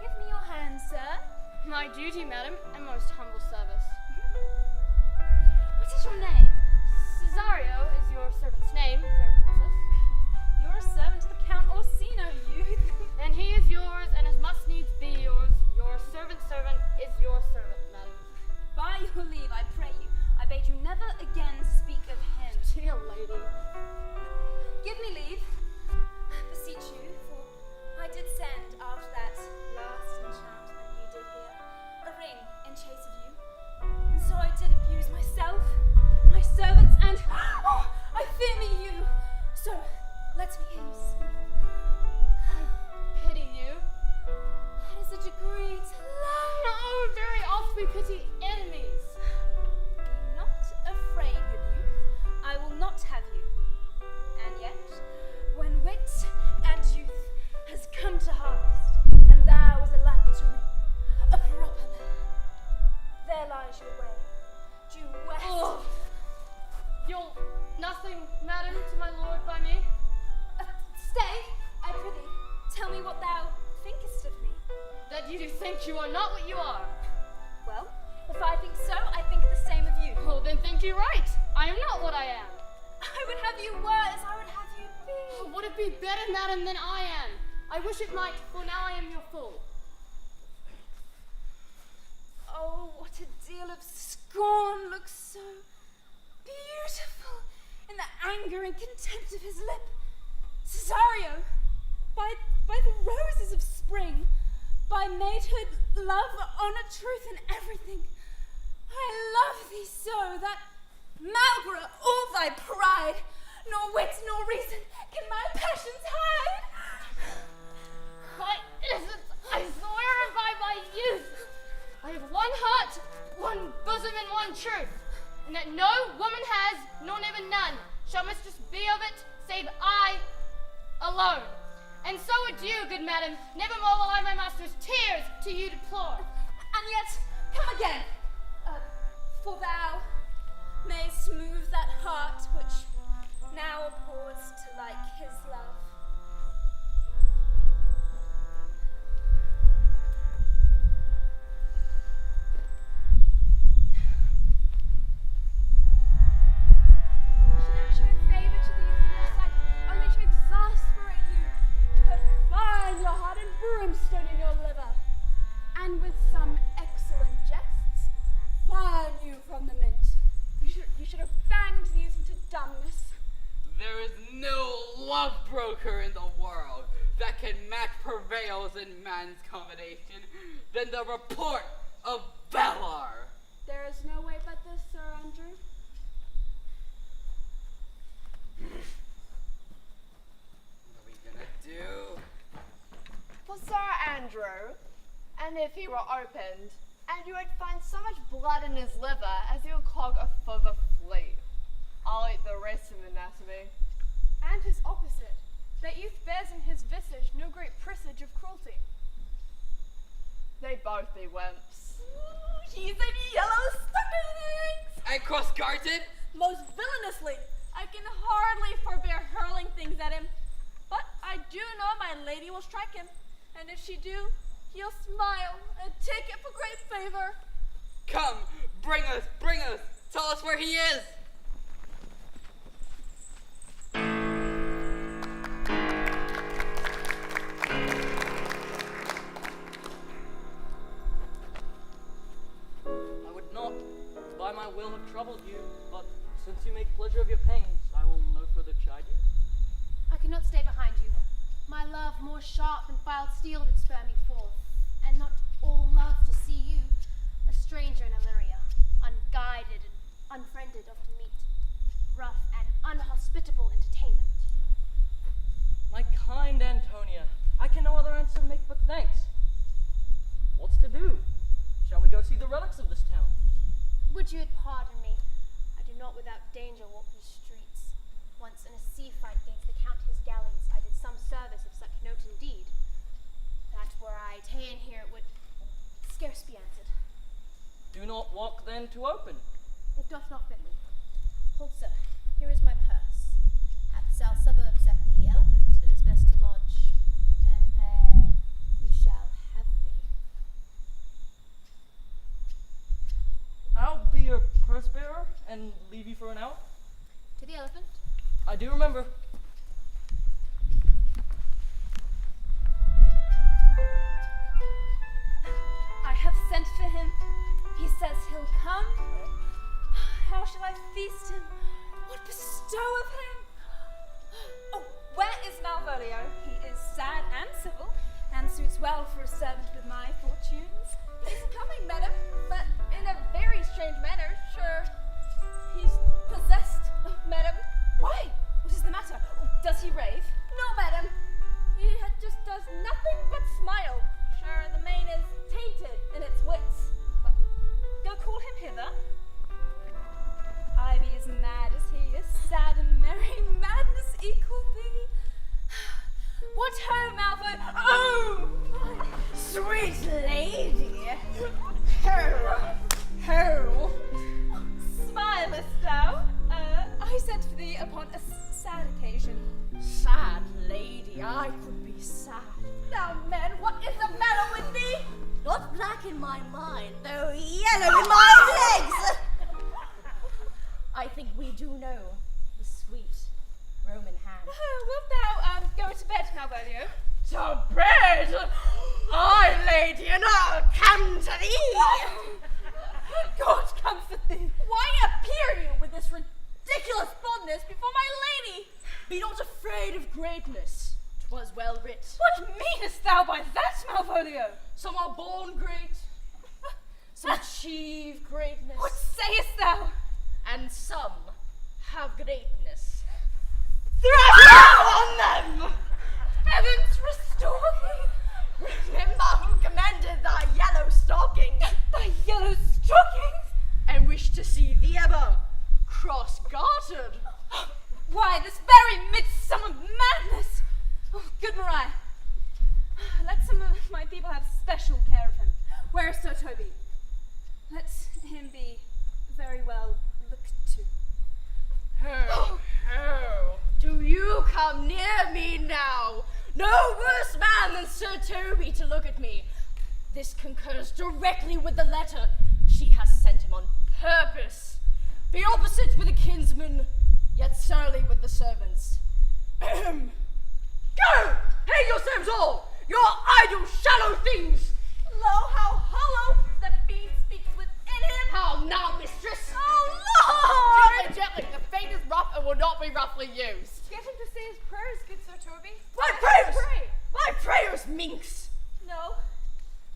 Give me your hand, sir. My duty, madam, and most humble service. What is your name? Cesario is your servant's name, fair princess. You're a servant to the Count Orsino, youth. And he is yours, and as must needs be yours. Your servant's servant is your servant, madam. By your leave, I pray you, I bade you never again speak of him. Dear lady. Give me leave, beseech you, for I did send after that last enchantment you did here a ring in chase of you, and so I did abuse myself, my servants, and I fear me you. So let me hear you speak. Pity you. That is a degree to love. No, very oft we pity enemies. Be not afraid, good youth. I will not have you. And yet, when wit and youth has come to harvest, and thou is alike to reap, a proper man, there lies your way, due west. Oh. You'll nothing, madam, to my lord by me? Stay, I prithee, tell me what thou thinkest of me. That you do think you are not what you are. Well, if I think so, I think the same of you. Oh, then think you right. I am not what I am. I would have you were as I would have you be. Oh, would it be better, madam, than I am? I wish it might, for now I am your fool. Oh, what a deal of scorn looks so beautiful in the anger and contempt of his lip. Cesario, by the roses of spring, by maidhood, love, honor, truth, and everything, I love thee so that, malgré all thy pride, nor wit nor reason can my passions hide. My innocence, I swear by my youth. I have one heart, one bosom, and one truth, and that no woman has, nor never none, shall mistress be of it, save I alone. And so adieu, good madam, nevermore will I my master's tears to you deplore. And yet, come again, for thou mayst move that heart which now abhors to like his love. Should it show favor to the youth of your sight, only to exasperate you, to put fire in your heart and brimstone in your liver, and with some excellent jests, fire you from the mint. You should have banged these into dumbness. There is no love broker in the world that can match prevails in man's combination than the report of valor. There is no way but this, Sir Andrew. What are we gonna do? For Sir Andrew, and if he were opened, and you would find so much blood in his liver as he would clog a further flea. I'll eat the rest of anatomy. And his opposite, that youth bears in his visage no great presage of cruelty. They both be wimps. He's in yellow stockings! And cross-gartered? Most villainously. I can hardly forbear hurling things at him. But I do know my lady will strike him. And if she do, he'll smile and take it for great favor. Come, bring us, tell us where he is. I would not, by my will, have troubled you, but since you make pleasure of your pains, I will no further chide you. I could not stay behind you. My love more sharp than filed steel did spur me forth, and not all love to see you, a stranger in Illyria, unguided and unfriended often meet rough and unhospitable entertainment. My kind Antonia, I can no other answer make but thanks. What's to do? Shall we go see the relics of this town? Would you pardon me? I do not without danger walk these streets. Once in a sea fight against the Count his galleys, I did some service of such note indeed, that were I ta'en here it would scarce be answered. Do not walk then to open. It doth not fit me. Hold, sir, here is my purse. At the south suburbs at the Elephant, it is best to lodge, and there you shall have me. I'll be your purse bearer and leave you for an hour. To the Elephant? I do remember. I have sent for him. He says he'll come. How shall I feast him? What bestow of him? Oh, where is Malvolio? He is sad and civil, and suits well for a servant with my fortunes. He's coming, madam, but in a very strange manner. Sure, he's possessed, madam. Why? What is the matter? Does he rave? No, madam. He just does nothing but smile. Sure, the mane is tainted in its wits. Go call him hither. I be as mad as he is sad and merry. Madness equal thee. What ho, Malfoy? Oh, my sweet lady. Ho. Smilest thou? I sent for thee upon a sad occasion. Sad lady, I could be sad. Now, man, what is the matter with thee? Not black in my mind, though yellow in my legs. I think we do know the sweet Roman hand. Wilt thou go to bed, Malvolio? To bed! I, lady, and I'll come to thee! God comfort thee! Why appear you with this ridiculous fondness before my lady? Be not afraid of greatness. 'Twas well writ. What meanest thou by that, Malvolio? Some are born great, some achieve greatness, What sayest thou? and some have greatness. Throw on them! Heavens restore thee! Remember who commanded thy yellow stockings, Thy yellow stockings! and wish to see thee ever cross-gartered. Why, this very midsummer madness! Oh, good Maria, let some of my people have special care of him. Where is Sir Toby? Let him be very well looked to. Ho, ho, do you come near me now? No worse man than Sir Toby to look at me. This concurs directly with the letter she has sent him on purpose. Be opposite with the kinsman, yet surly with the servants. Ahem. Go! Hang yourselves all! Your idle shallow things! Lo, how hollow the fiend speaks within him! How now, mistress? Oh, Lord! Gently, the fate is rough and will not be roughly used. Get him to say his prayers, good Sir Toby. My prayers! Pray. My prayers, minx! No,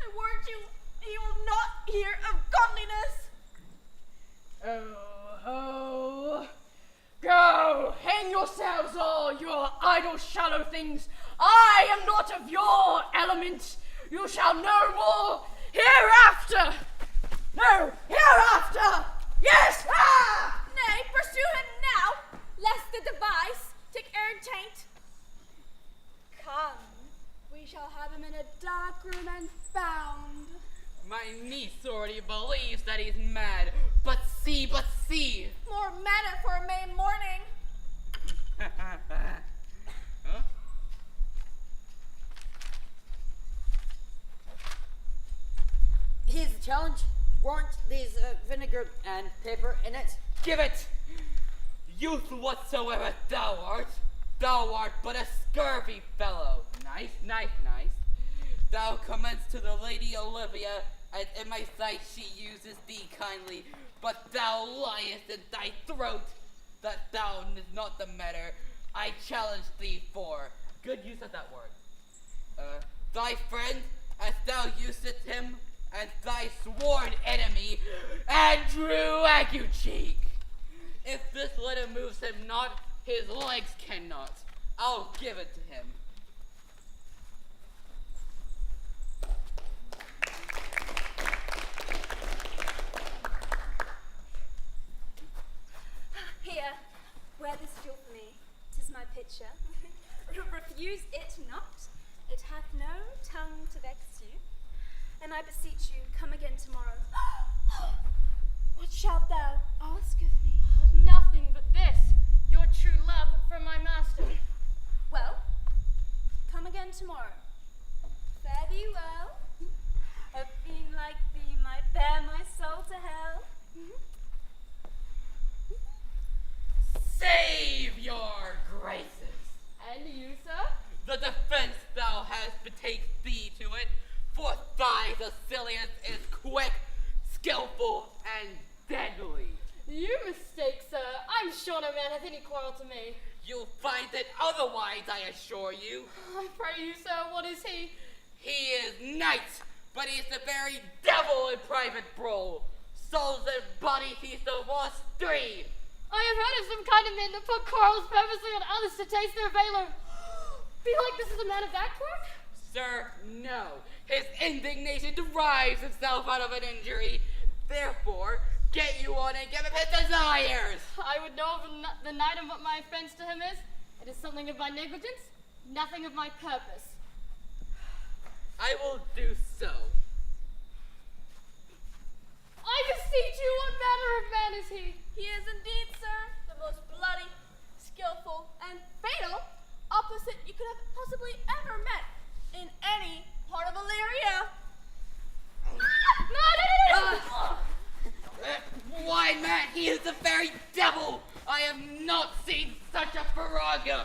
I warrant you, he will not hear of godliness. Oh, ho! Go! Hang yourselves all, your idle shallow things! I am not of your element! You shall know more hereafter! No, hereafter! Yes! Ah! Nay, pursue him now, lest the device take errant taint. Come, we shall have him in a dark room and bound. My niece already believes that he's mad. But see. More matter for a May morning. Huh? Here's the challenge. Warrant there's vinegar and pepper in it. Give it! Youth whatsoever thou art but a scurvy fellow. Nice. Thou commendst to the Lady Olivia, and in my sight she uses thee kindly, but thou liest in thy throat. That thou is not the matter, I challenge thee for. Good use of that word. Thy friend, as thou usest him, and thy sworn enemy, Andrew Aguecheek. If this letter moves him not, his legs cannot. I'll give it to him. Here, wear this jewel for me. 'Tis my picture. Refuse it not. It hath no tongue to vex you. And I beseech you, come again tomorrow. What shalt thou ask of me? Nothing but this, your true love for my master. Well, come again tomorrow. Fare thee well. A fiend like thee might bear my soul to hell. Save your graces. And you, sir? The defense thou hast betake thee to it, for thy Sicilian is quick, skillful, and deadly. You mistake, sir. I'm sure no man hath any quarrel to me. You'll find it otherwise, I assure you. I pray you, sir, what is he? He is knight, but he's the very devil in private brawl. Souls and bodies he's the worst three. I have heard of some kind of men that put quarrels purposely on others to taste their valor. Belike this is a man of that quirk? Sir, no. His indignation derives itself out of an injury. Therefore, get you on and give him his desires. I would know of the night and what my offense to him is. It is something of my negligence, nothing of my purpose. I will do so. I beseech you, what manner of man is he? He is indeed, sir, the most bloody, skillful, and fatal opposite you could have possibly ever met in any part of Illyria. Why, man, he is the very devil. I have not seen such a farrago.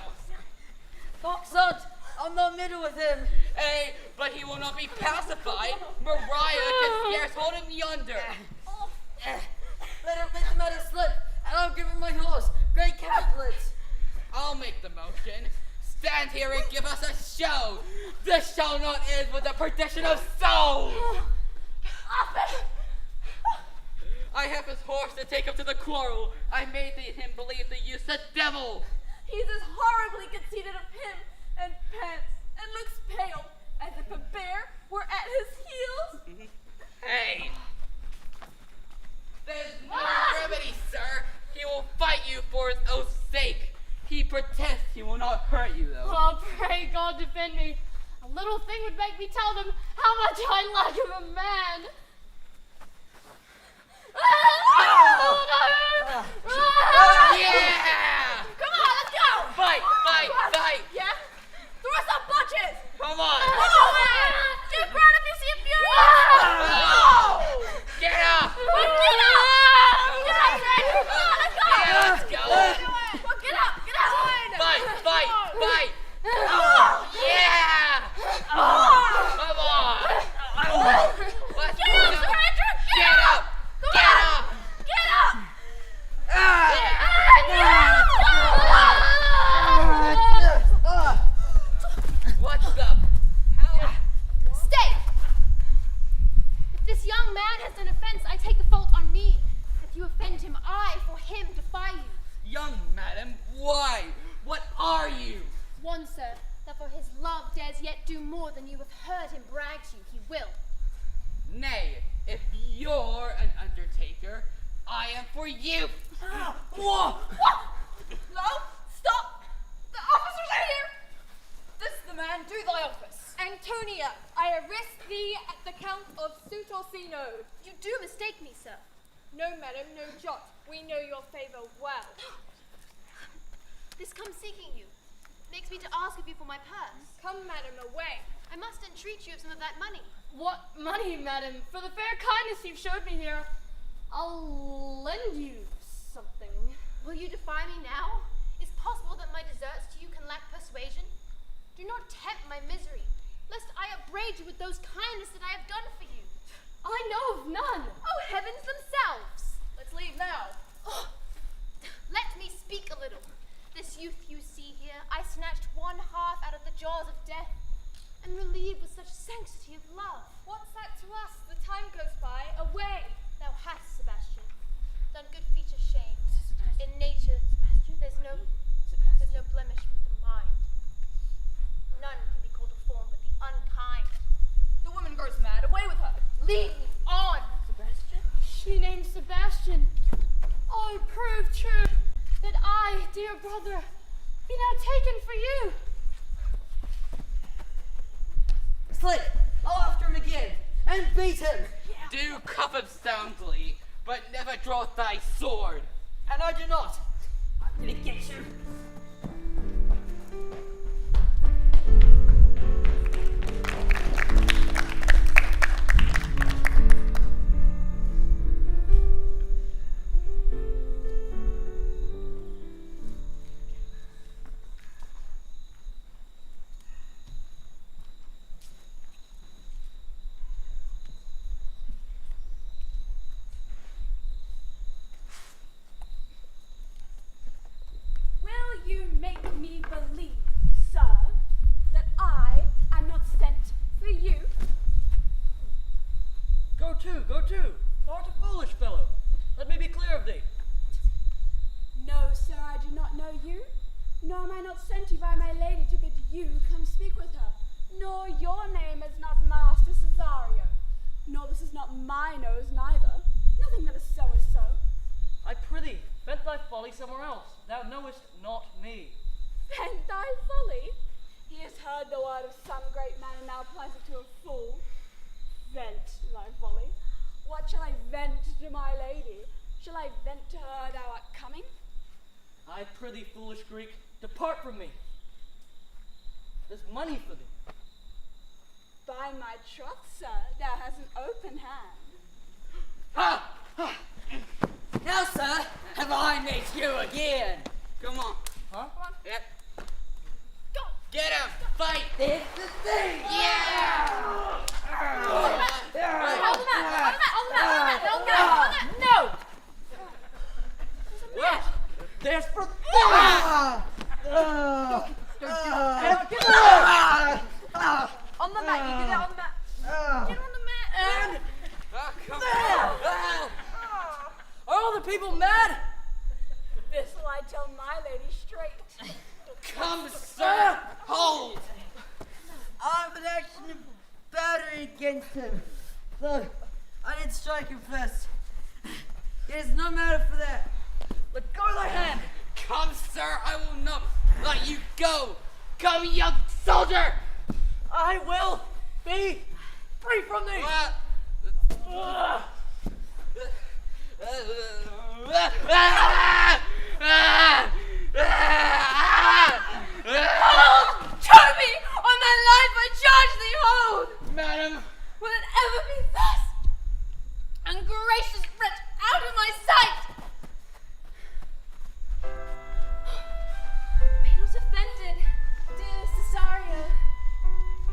Foxhunt, I'm not middle with him. Hey, but he will not be pacified. Mariah can scarce hold him yonder. Let the matter slip, and I'll give him my horse. Great Caplet. I'll make the motion. Stand here and give us a show. This shall not end with the perdition of souls. I have his horse to take him to the quarrel. I made him believe the use the devil. He's as horribly conceited of him and pants and looks pale as if a bear were at his heels. Hey. There's no remedy, sir. He will fight you for his oath's sake. He protests he will not hurt you, though. Oh, pray God defend me. A little thing would make me tell them how much I lack of a man. Yeah! Come on, let's go! Fight! Yeah? Throw some punches! Come on! Get ground if you see a fury! Get up! Get up! Get up, Fred! Come on, let's go! Yeah, let's go! Well, get up! Fight! Yeah! Come on! Let's Get up, go! Sir Andrew! Get up! Get up! Get up! What the hell? Stay! If this young man has done offense, I take the fault on me. If you offend him, I, for him, defy you. Young madam, why? What are you? One, sir, that for his love dares yet do more than you have heard him brag to you, he will. Nay, if you're an undertaker, I am for you. Whoa! No, stop! The officers are here! This is the man, do thy office. Antonia, I arrest thee at the count of suit Orsino. You do mistake me, sir. No, madam, no jot. We know your favor well. This comes seeking you. Makes me to ask of you for my purse. Come, madam, away. I must entreat you of some of that money. What money, madam? For the fair kindness you've showed me here, I'll lend you something. Will you defy me now? Is possible that my deserts to you can lack persuasion? Do not tempt my misery, lest I upbraid you with those kindness that I have done for you. I know of none. Oh, heavens themselves! Let's leave now. Oh, let me speak a little. This youth you see here, I snatched one half out of the jaws of death, and relieved with such sanctity of love. What's that to us? The time dear brother, be now taken for you. Slick, I'll after him again, and beat him. Do cuff him soundly, but never draw thy sword. And I do not. I'm gonna get you. Will you make me believe, sir, that I am not sent for you? Go to. Thou art a foolish fellow. Let me be clear of thee. No, sir, I do not know you, nor am I not sent you by my lady to bid you come speak with her, nor your name is not Master Cesario, nor this is not my nose neither. Nothing that is so is so. I prithee, vent thy folly somewhere else. Thou knowest not me. And thy folly? He has heard the word of some great man and now applies it to a fool. Vent thy folly. What shall I vent to my lady? Shall I vent to her thou art coming? I prithee, foolish Greek, depart from me. There's money for thee. By my troth, sir, thou hast an open hand. Now, sir, have I met you again? Come on. Huh? Yep. Go! Get him! Fight! There's the thing! Yeah! Hold the mat! No! Well, there's for On the mat, you get it on the mat. Get on the mat. Come on! Are all the people mad? This will I tell my lady straight. Come, sir! Hold! I have an action of battery against him. Though I did strike him first. It is no matter for that. Let go of thy hand. Come, sir! I will not let you go! Come, young soldier! I will be free from thee. Toby! On my life I charge thee, hold! Madam! Will it ever be thus? Ungracious wretch, out of my sight! Be not offended, dear Cesario.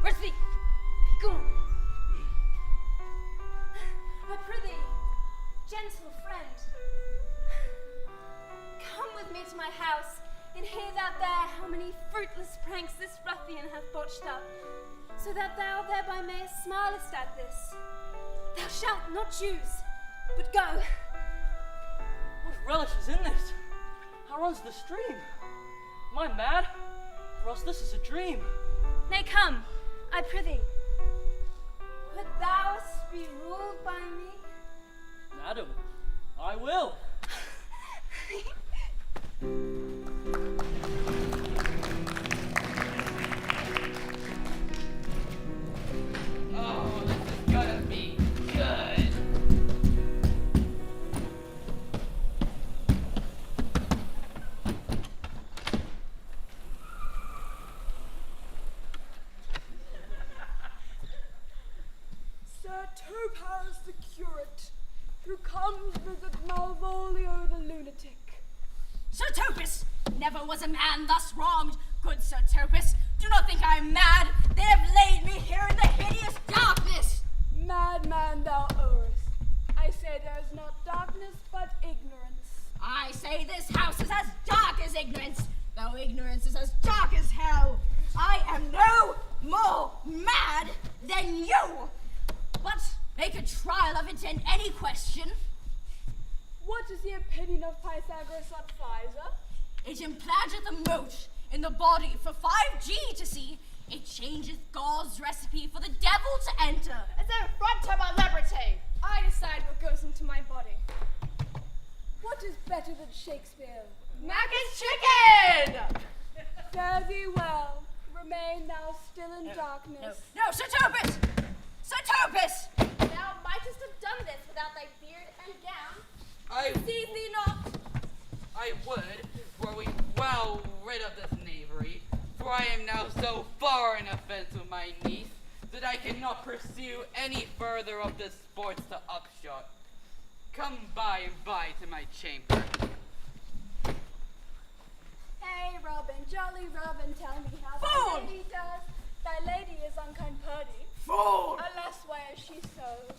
Where's thee? Be gone. I prithee, gentle friend, come with me to my house, and hear thou there how many fruitless pranks this ruffian hath botched up, so that thou thereby mayest smilest at this. Thou shalt not choose, but go. What relish is in this? How runs the stream? Am I mad? Or else this is a dream. Nay, come, I prithee. Would thou be ruled by me? Madam, I will. Oh, this is gonna be good! Sir Topaz the curate, who comes visit Malvolio the lunatic. Sir Topaz, never was a man thus wronged. Good Sir Topaz, do not think I am mad. They have laid me here in the hideous darkness. Madman thou errest. I say there is not darkness, but ignorance. I say this house is as dark as ignorance, though ignorance is as dark as hell. I am no more mad than you. But make a trial of it in any question. What is the opinion of Pythagoras on Pfizer? It implanteth a mote in the body for 5G to see. It changeth God's recipe for the devil to enter. It's an affront to my liberty. I decide what goes into my body. What is better than Shakespeare? Mac and chicken! Fare thee well. Remain thou still in darkness. No, Sir Topus! Sir Topus! Thou mightest have done this without thy beard and gown. See thee not! I would, were we well rid of this knavery, for I am now so far in offense with my niece that I cannot pursue any further of this sports to upshot. Come by and by to my chamber. Hey, Robin, jolly Robin, tell me how Fool! thy lady does. Thy lady is unkind purdy. Fool! Alas, why is she so?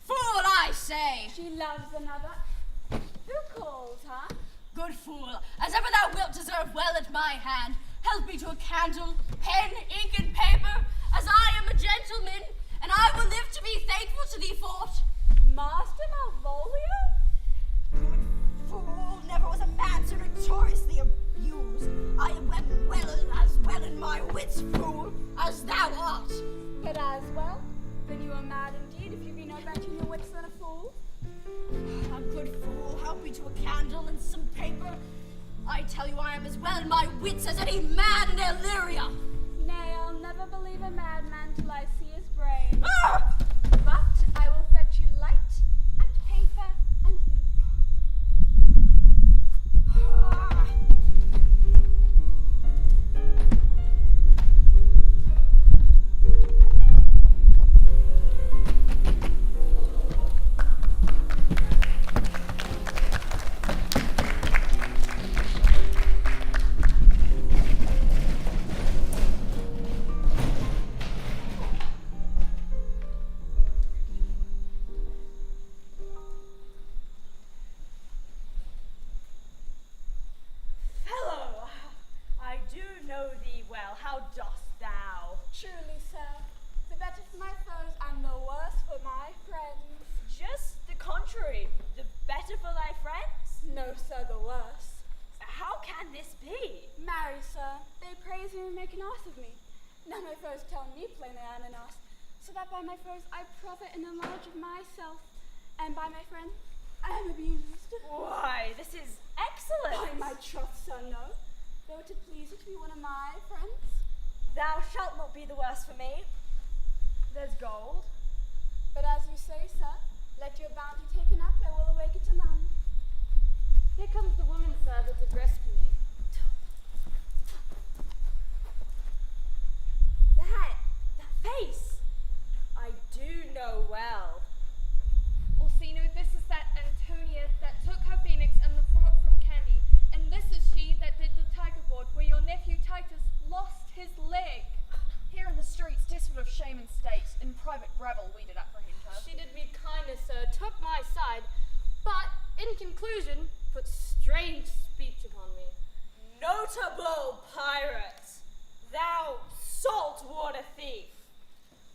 Fool, I say! She loves another. Who calls, huh? Good fool, as ever thou wilt deserve well at my hand, help me to a candle, pen, ink, and paper, as I am a gentleman, and I will live to be thankful to thee for it. Master Malvolio? Good fool, never was a man so notoriously abused. I am as well in my wits, fool, as thou art. But as well? Then you are mad indeed if you be no better in your wits than a fool. A good fool, help me to a candle and some paper. I tell you I am as well in my wits as any man in Illyria. Nay, I'll never believe a madman till I see his brain. Ah! But I will fetch you light and paper and ink. Ah! Fellow, I do know thee well. How dost thou? Truly, sir, the better for my foes and the worse for my friends. Just the contrary. The better for thy friends? No, sir, the worse. How can this be? Marry, sir, they praise me and make an ass of me. Now my foes tell me plainly I am an ass, so that by my foes I profit in the knowledge of myself, and by my friends I am abused. Why, this is excellent. By my troth, sir, no. Though to please you to be one of my friends. Thou shalt not be the worse for me. There's gold. But as you say, sir, let your bounty taken up, I will awake it to none. Here comes the woman, sir, that did rescue me. That face, I do know well. Orsino, this is that Antonia that took her phoenix and the fraught from Candy, and this is she that did the tiger board where your nephew Titus lost his leg. Here in the streets, destitute of shame and state, in private brabble we did apprehend her. She did me kindness, sir, took my side, but in conclusion, put strange speech upon me. Notable pirate, thou saltwater thief,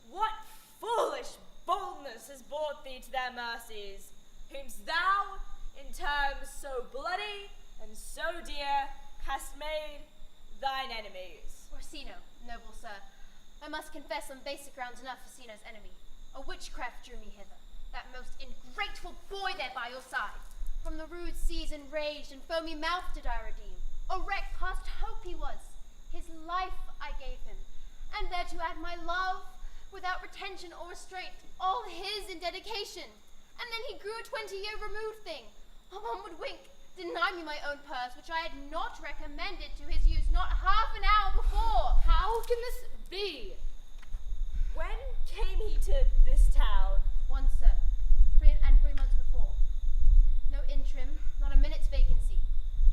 what foolish boldness has brought thee to their mercies, whom thou, in terms so bloody and so dear, hast made thine enemies? Orsino, noble sir, I must confess on basic grounds enough Orsino's enemy. A witchcraft drew me hither, that most ingrateful boy there by your side. From the rude seas enraged and foamy mouth did I redeem. A wreck past hope he was, his life I gave him, and there to add my love, without retention or restraint, all his in dedication. And then he grew a 20-year removed thing. One would wink, deny me my own purse, which I had not recommended to his use not half an hour before. How can this be? When came he to this town? Once, sir, 3 months before. No interim, not a minute's vacancy.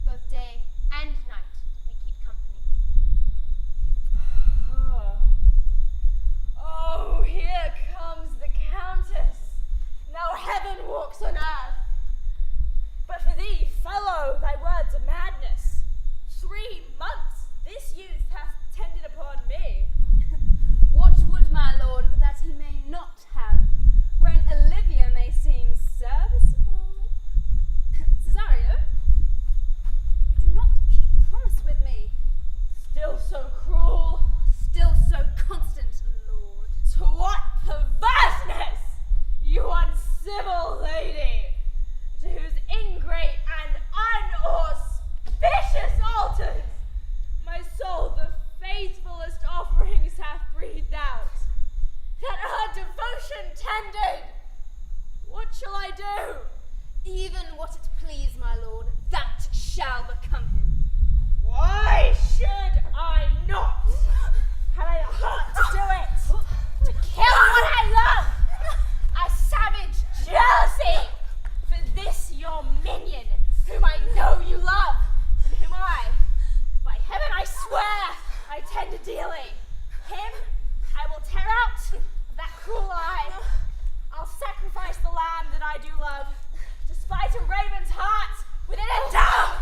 Both day and night we keep company. Oh, here comes the Countess. Now heaven walks on earth. But for thee, fellow, thy words are madness. 3 months this youth hath tended upon me. What would my lord but that he may not have, wherein Olivia may seem serviceable? Cesario, you do not keep promise with me. Still so cruel. Still so constant, lord. To what perverseness, you uncivil lady, to whose ingrate dearly. Him, I will tear out that cruel eye. I'll sacrifice the lamb that I do love, despite a raven's heart within a dove.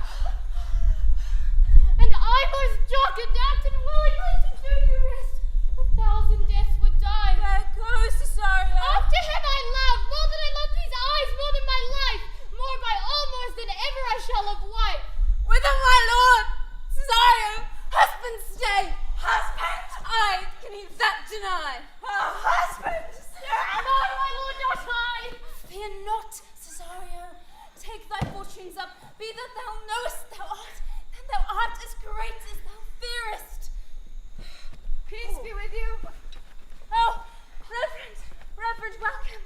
And I must jock adapt and willingly to do you rest. 1,000 deaths would die. There goes Cesario. After him I love, more than I love these eyes, more than my life, more by all moors than ever I shall have wife. Whither, my lord? Cesario, husband, stay. Husband? I can he that deny? Husband, stay. No, my lord, not I. Fear not, Cesario. Take thy fortunes up. Be that thou knowest thou art, and thou art as great as thou fearest. Peace be with you. Oh, Reverend, welcome.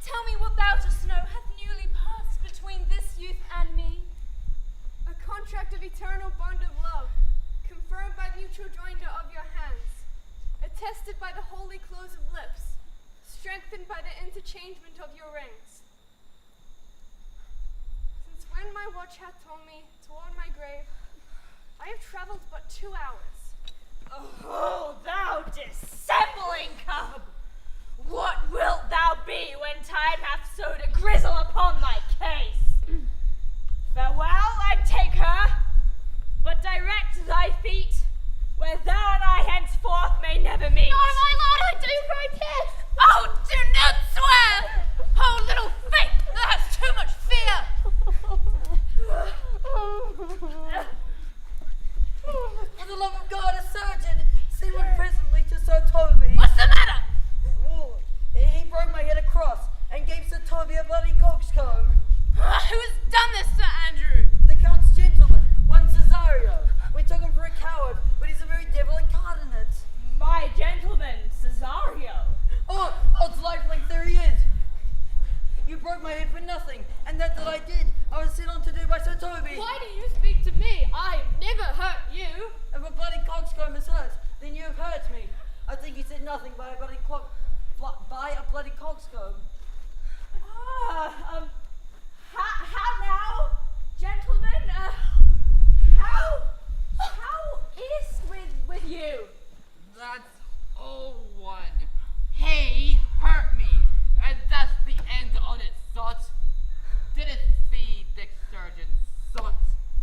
Tell me what thou dost know hath newly passed between this youth and me. A contract of eternal bond of love, confirmed by mutual joinder of your hands, attested by the holy close of lips, strengthened by the interchangement of your rings. Since when my watch hath told me toward my grave, I have traveled but 2 hours. Oh, thou dissembling cub! What wilt thou be when time hath sowed a grizzle upon thy case? Farewell, and take her, but direct thy feet where thou and I henceforth may never meet. No, my lord, I do cry piss. Oh, do not swear! Oh, little faith, that has too much fear! For the love of God, a surgeon, send one presently to Sir Toby. What's the matter? Oh, he broke my head across and gave Sir Toby a bloody coxcomb. Who has done this, Sir Andrew? The Count's gentleman, one Cesario. We took him for a coward, but he's a very devil incarnate. My gentleman, Cesario. Oh, odds lifelink, there he is. You broke my head for nothing, and that I did. I was sent on to do by Sir Toby. Why do you speak to me? I never hurt you. If a bloody coxcomb is hurt, then you have hurt me. I think you said nothing by a bloody coxcomb. How now, gentlemen? How is with you? That's all one. He hurt me, and that's the end on it, sot. Didn't see the surgeon, sot.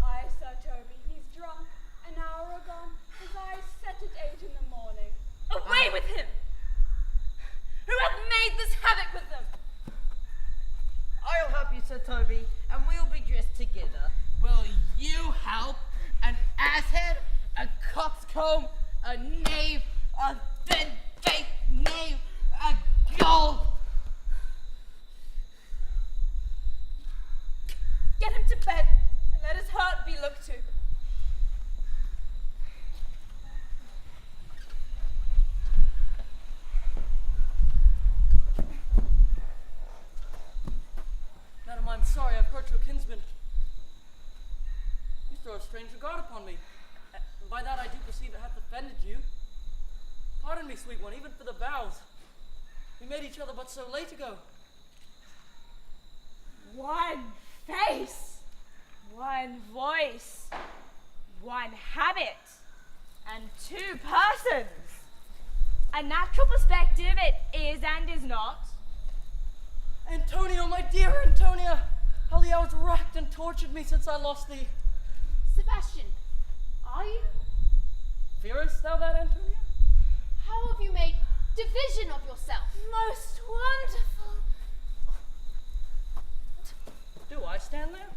Aye, Sir Toby, he's drunk. An hour agone, his eyes set at 8 in the morning. Away with him! Who hath made this havoc with them? I'll help you, Sir Toby, and we'll be dressed together. Will you help? An asshead, a coxcomb, a knave, a dead-faced knave, a gull. Get him to bed, and let his hurt be looked to. Madam, I'm sorry I've hurt your kinsman. You throw a strange regard upon me. And by that I do perceive it hath offended you. Pardon me, sweet one, even for the vows. We made each other but so late ago. One face, one voice, one habit, and 2 persons. A natural perspective it is and is not. Antonio, my dear Antonia, how the hours racked and tortured me since I lost thee. Sebastian, are you? Fearest thou that, Antonia? How have you made division of yourself? Most wonderful. Do I stand there?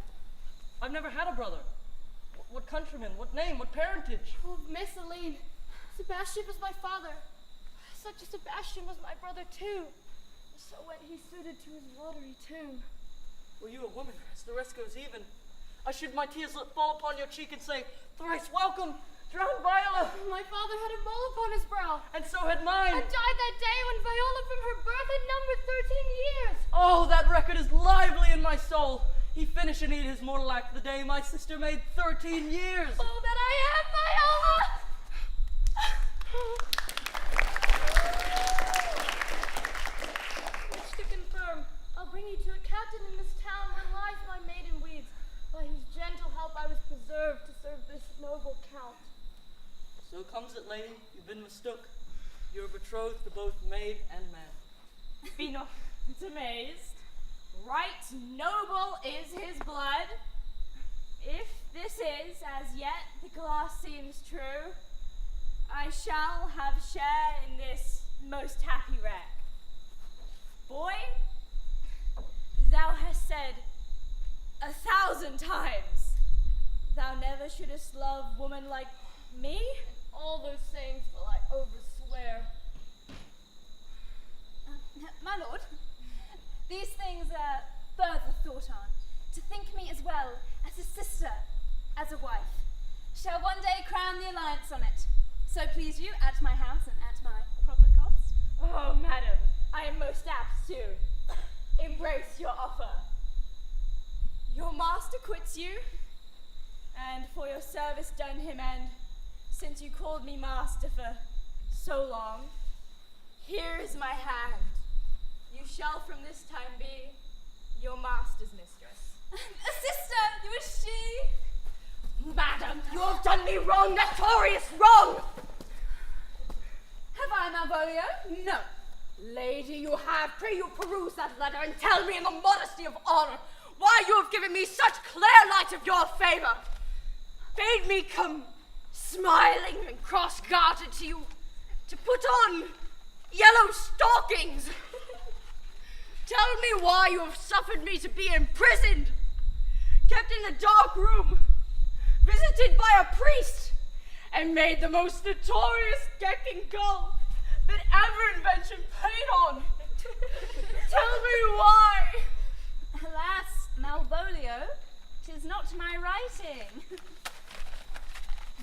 I've never had a brother. What countryman, what name, what parentage? Oh, Miss Aline, Sebastian was my father. Such a Sebastian was my brother too. So went he suited to his watery tomb. Were you a woman, as the rest goes even, I should my tears let fall upon your cheek and say, thrice welcome, drowned Viola. My father had a mole upon his brow. And so had mine. And died that day when Viola from her birth had numbered 13 years. Oh, that record is lively in my soul. He finished and ate his mortal act the day my sister made 13 years. Oh, that I am Viola! Which to confirm, I'll bring you to a captain in this town where lies my maiden weeds. By whose gentle help I was preserved to serve this noble count. So comes it innocent lady, you've been mistook. You are betrothed to both maid and man. Be not amazed. Right noble is his blood. If this is, as yet, the glass seems true, I shall have share in this most happy wreck. Boy, thou hast said 1,000 times thou never shouldest love woman like me. All those sayings will I overswear. My lord, these things are further thought on, to think me as well as a sister, as a wife, shall one day crown the alliance on it. So please you, at my house and at my proper cost. Oh, madam, I am most apt to embrace your offer. Your master quits you, and for your service done him, and since you called me master for so long, here is my hand. You shall from this time be your master's mistress. A sister, you is she? Madam, you have done me wrong, notorious wrong! Have I, Malvolio? No. Lady, you have. Pray you peruse that letter and tell me in the modesty of honor why you have given me such clear light of your favor. Bade me come smiling and cross-gartered to you to put on yellow stockings. Tell me why you have suffered me to be imprisoned, kept in a dark room, visited by a priest, and made the most notorious decking gull that ever invention played on. Tell me why. Alas, Malvolio, 'tis not my writing.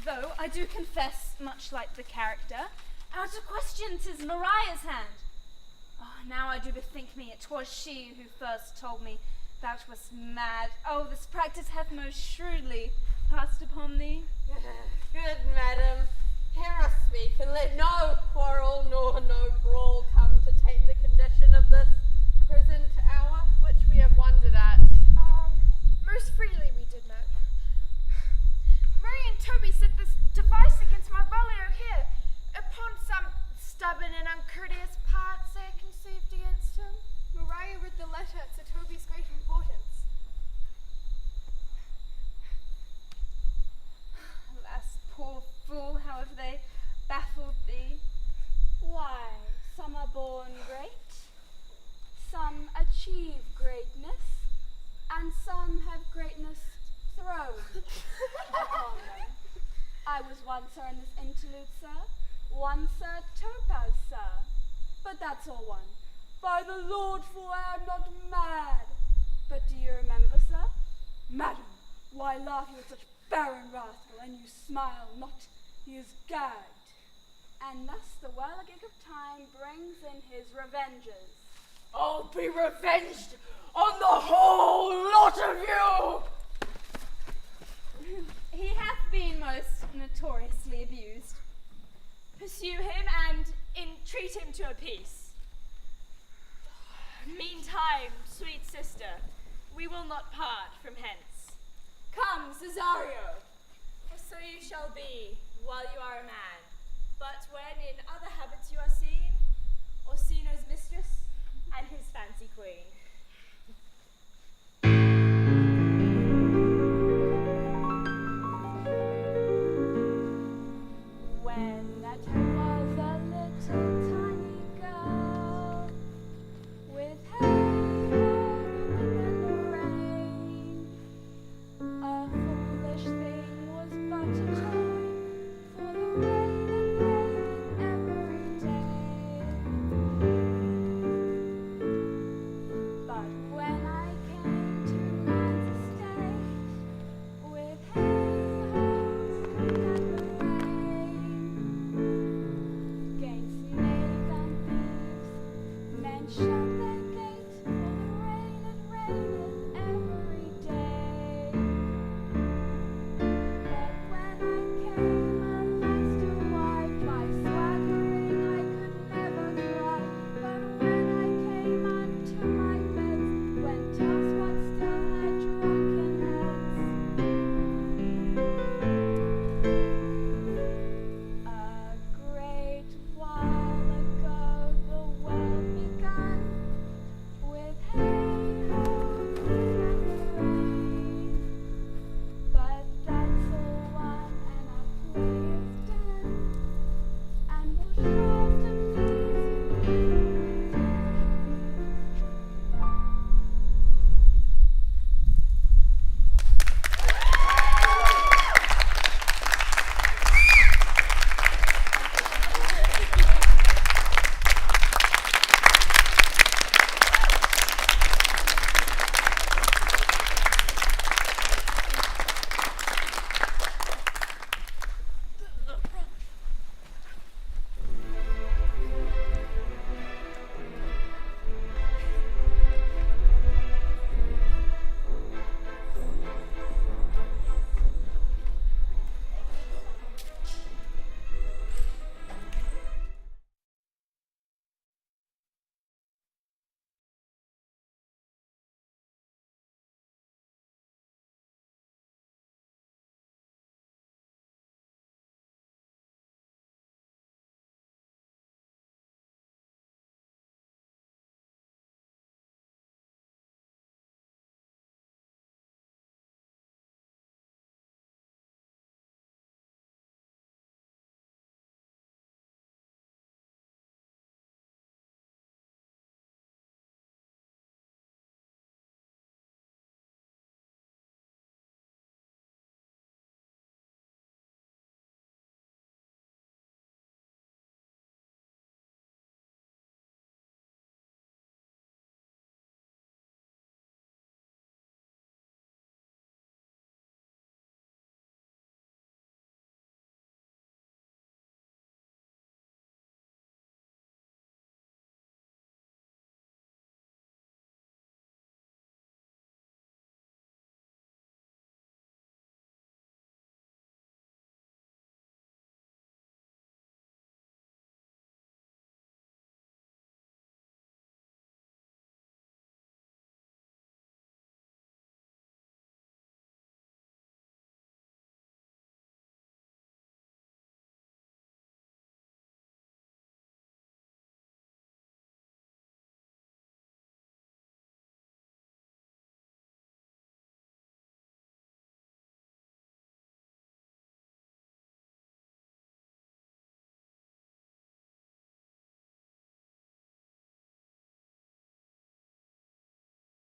Though I do confess, much like the character, out of question 'tis Maria's hand. Oh, now I do bethink me, it was she who first told me thou wast mad. Oh, this practice hath most shrewdly passed upon thee. Good madam, hear us speak, and let no quarrel nor no brawl come to take the condition of this present hour, which we have wondered at. Most freely we did know. Mary and Toby set this device against Malvolio here, upon some stubborn and uncourteous parts they conceived against him. Maria read the letter to Toby's great importance. Alas, poor fool, how have they baffled thee? Why, some are born great, some achieve greatness, and some have greatness thrown upon them. I was one, sir, in this interlude, sir. One, sir, Topaz, sir. But that's all one. By the Lord, for I am not mad. But do you remember, sir? Madam, why laugh you at such barren rascal, and you smile not? He is gagged. And thus the whirligig of time brings in his revenges. I'll be revenged on the whole lot of you! He hath been most notoriously abused. Pursue him and entreat him to a peace. Meantime, sweet sister, we will not part from hence. Come, Cesario, for so you shall be while you are a man. But when in other habits you are seen, Orsino's mistress and his fancy queen. When that was a little tiny girl, with hair and the rain, a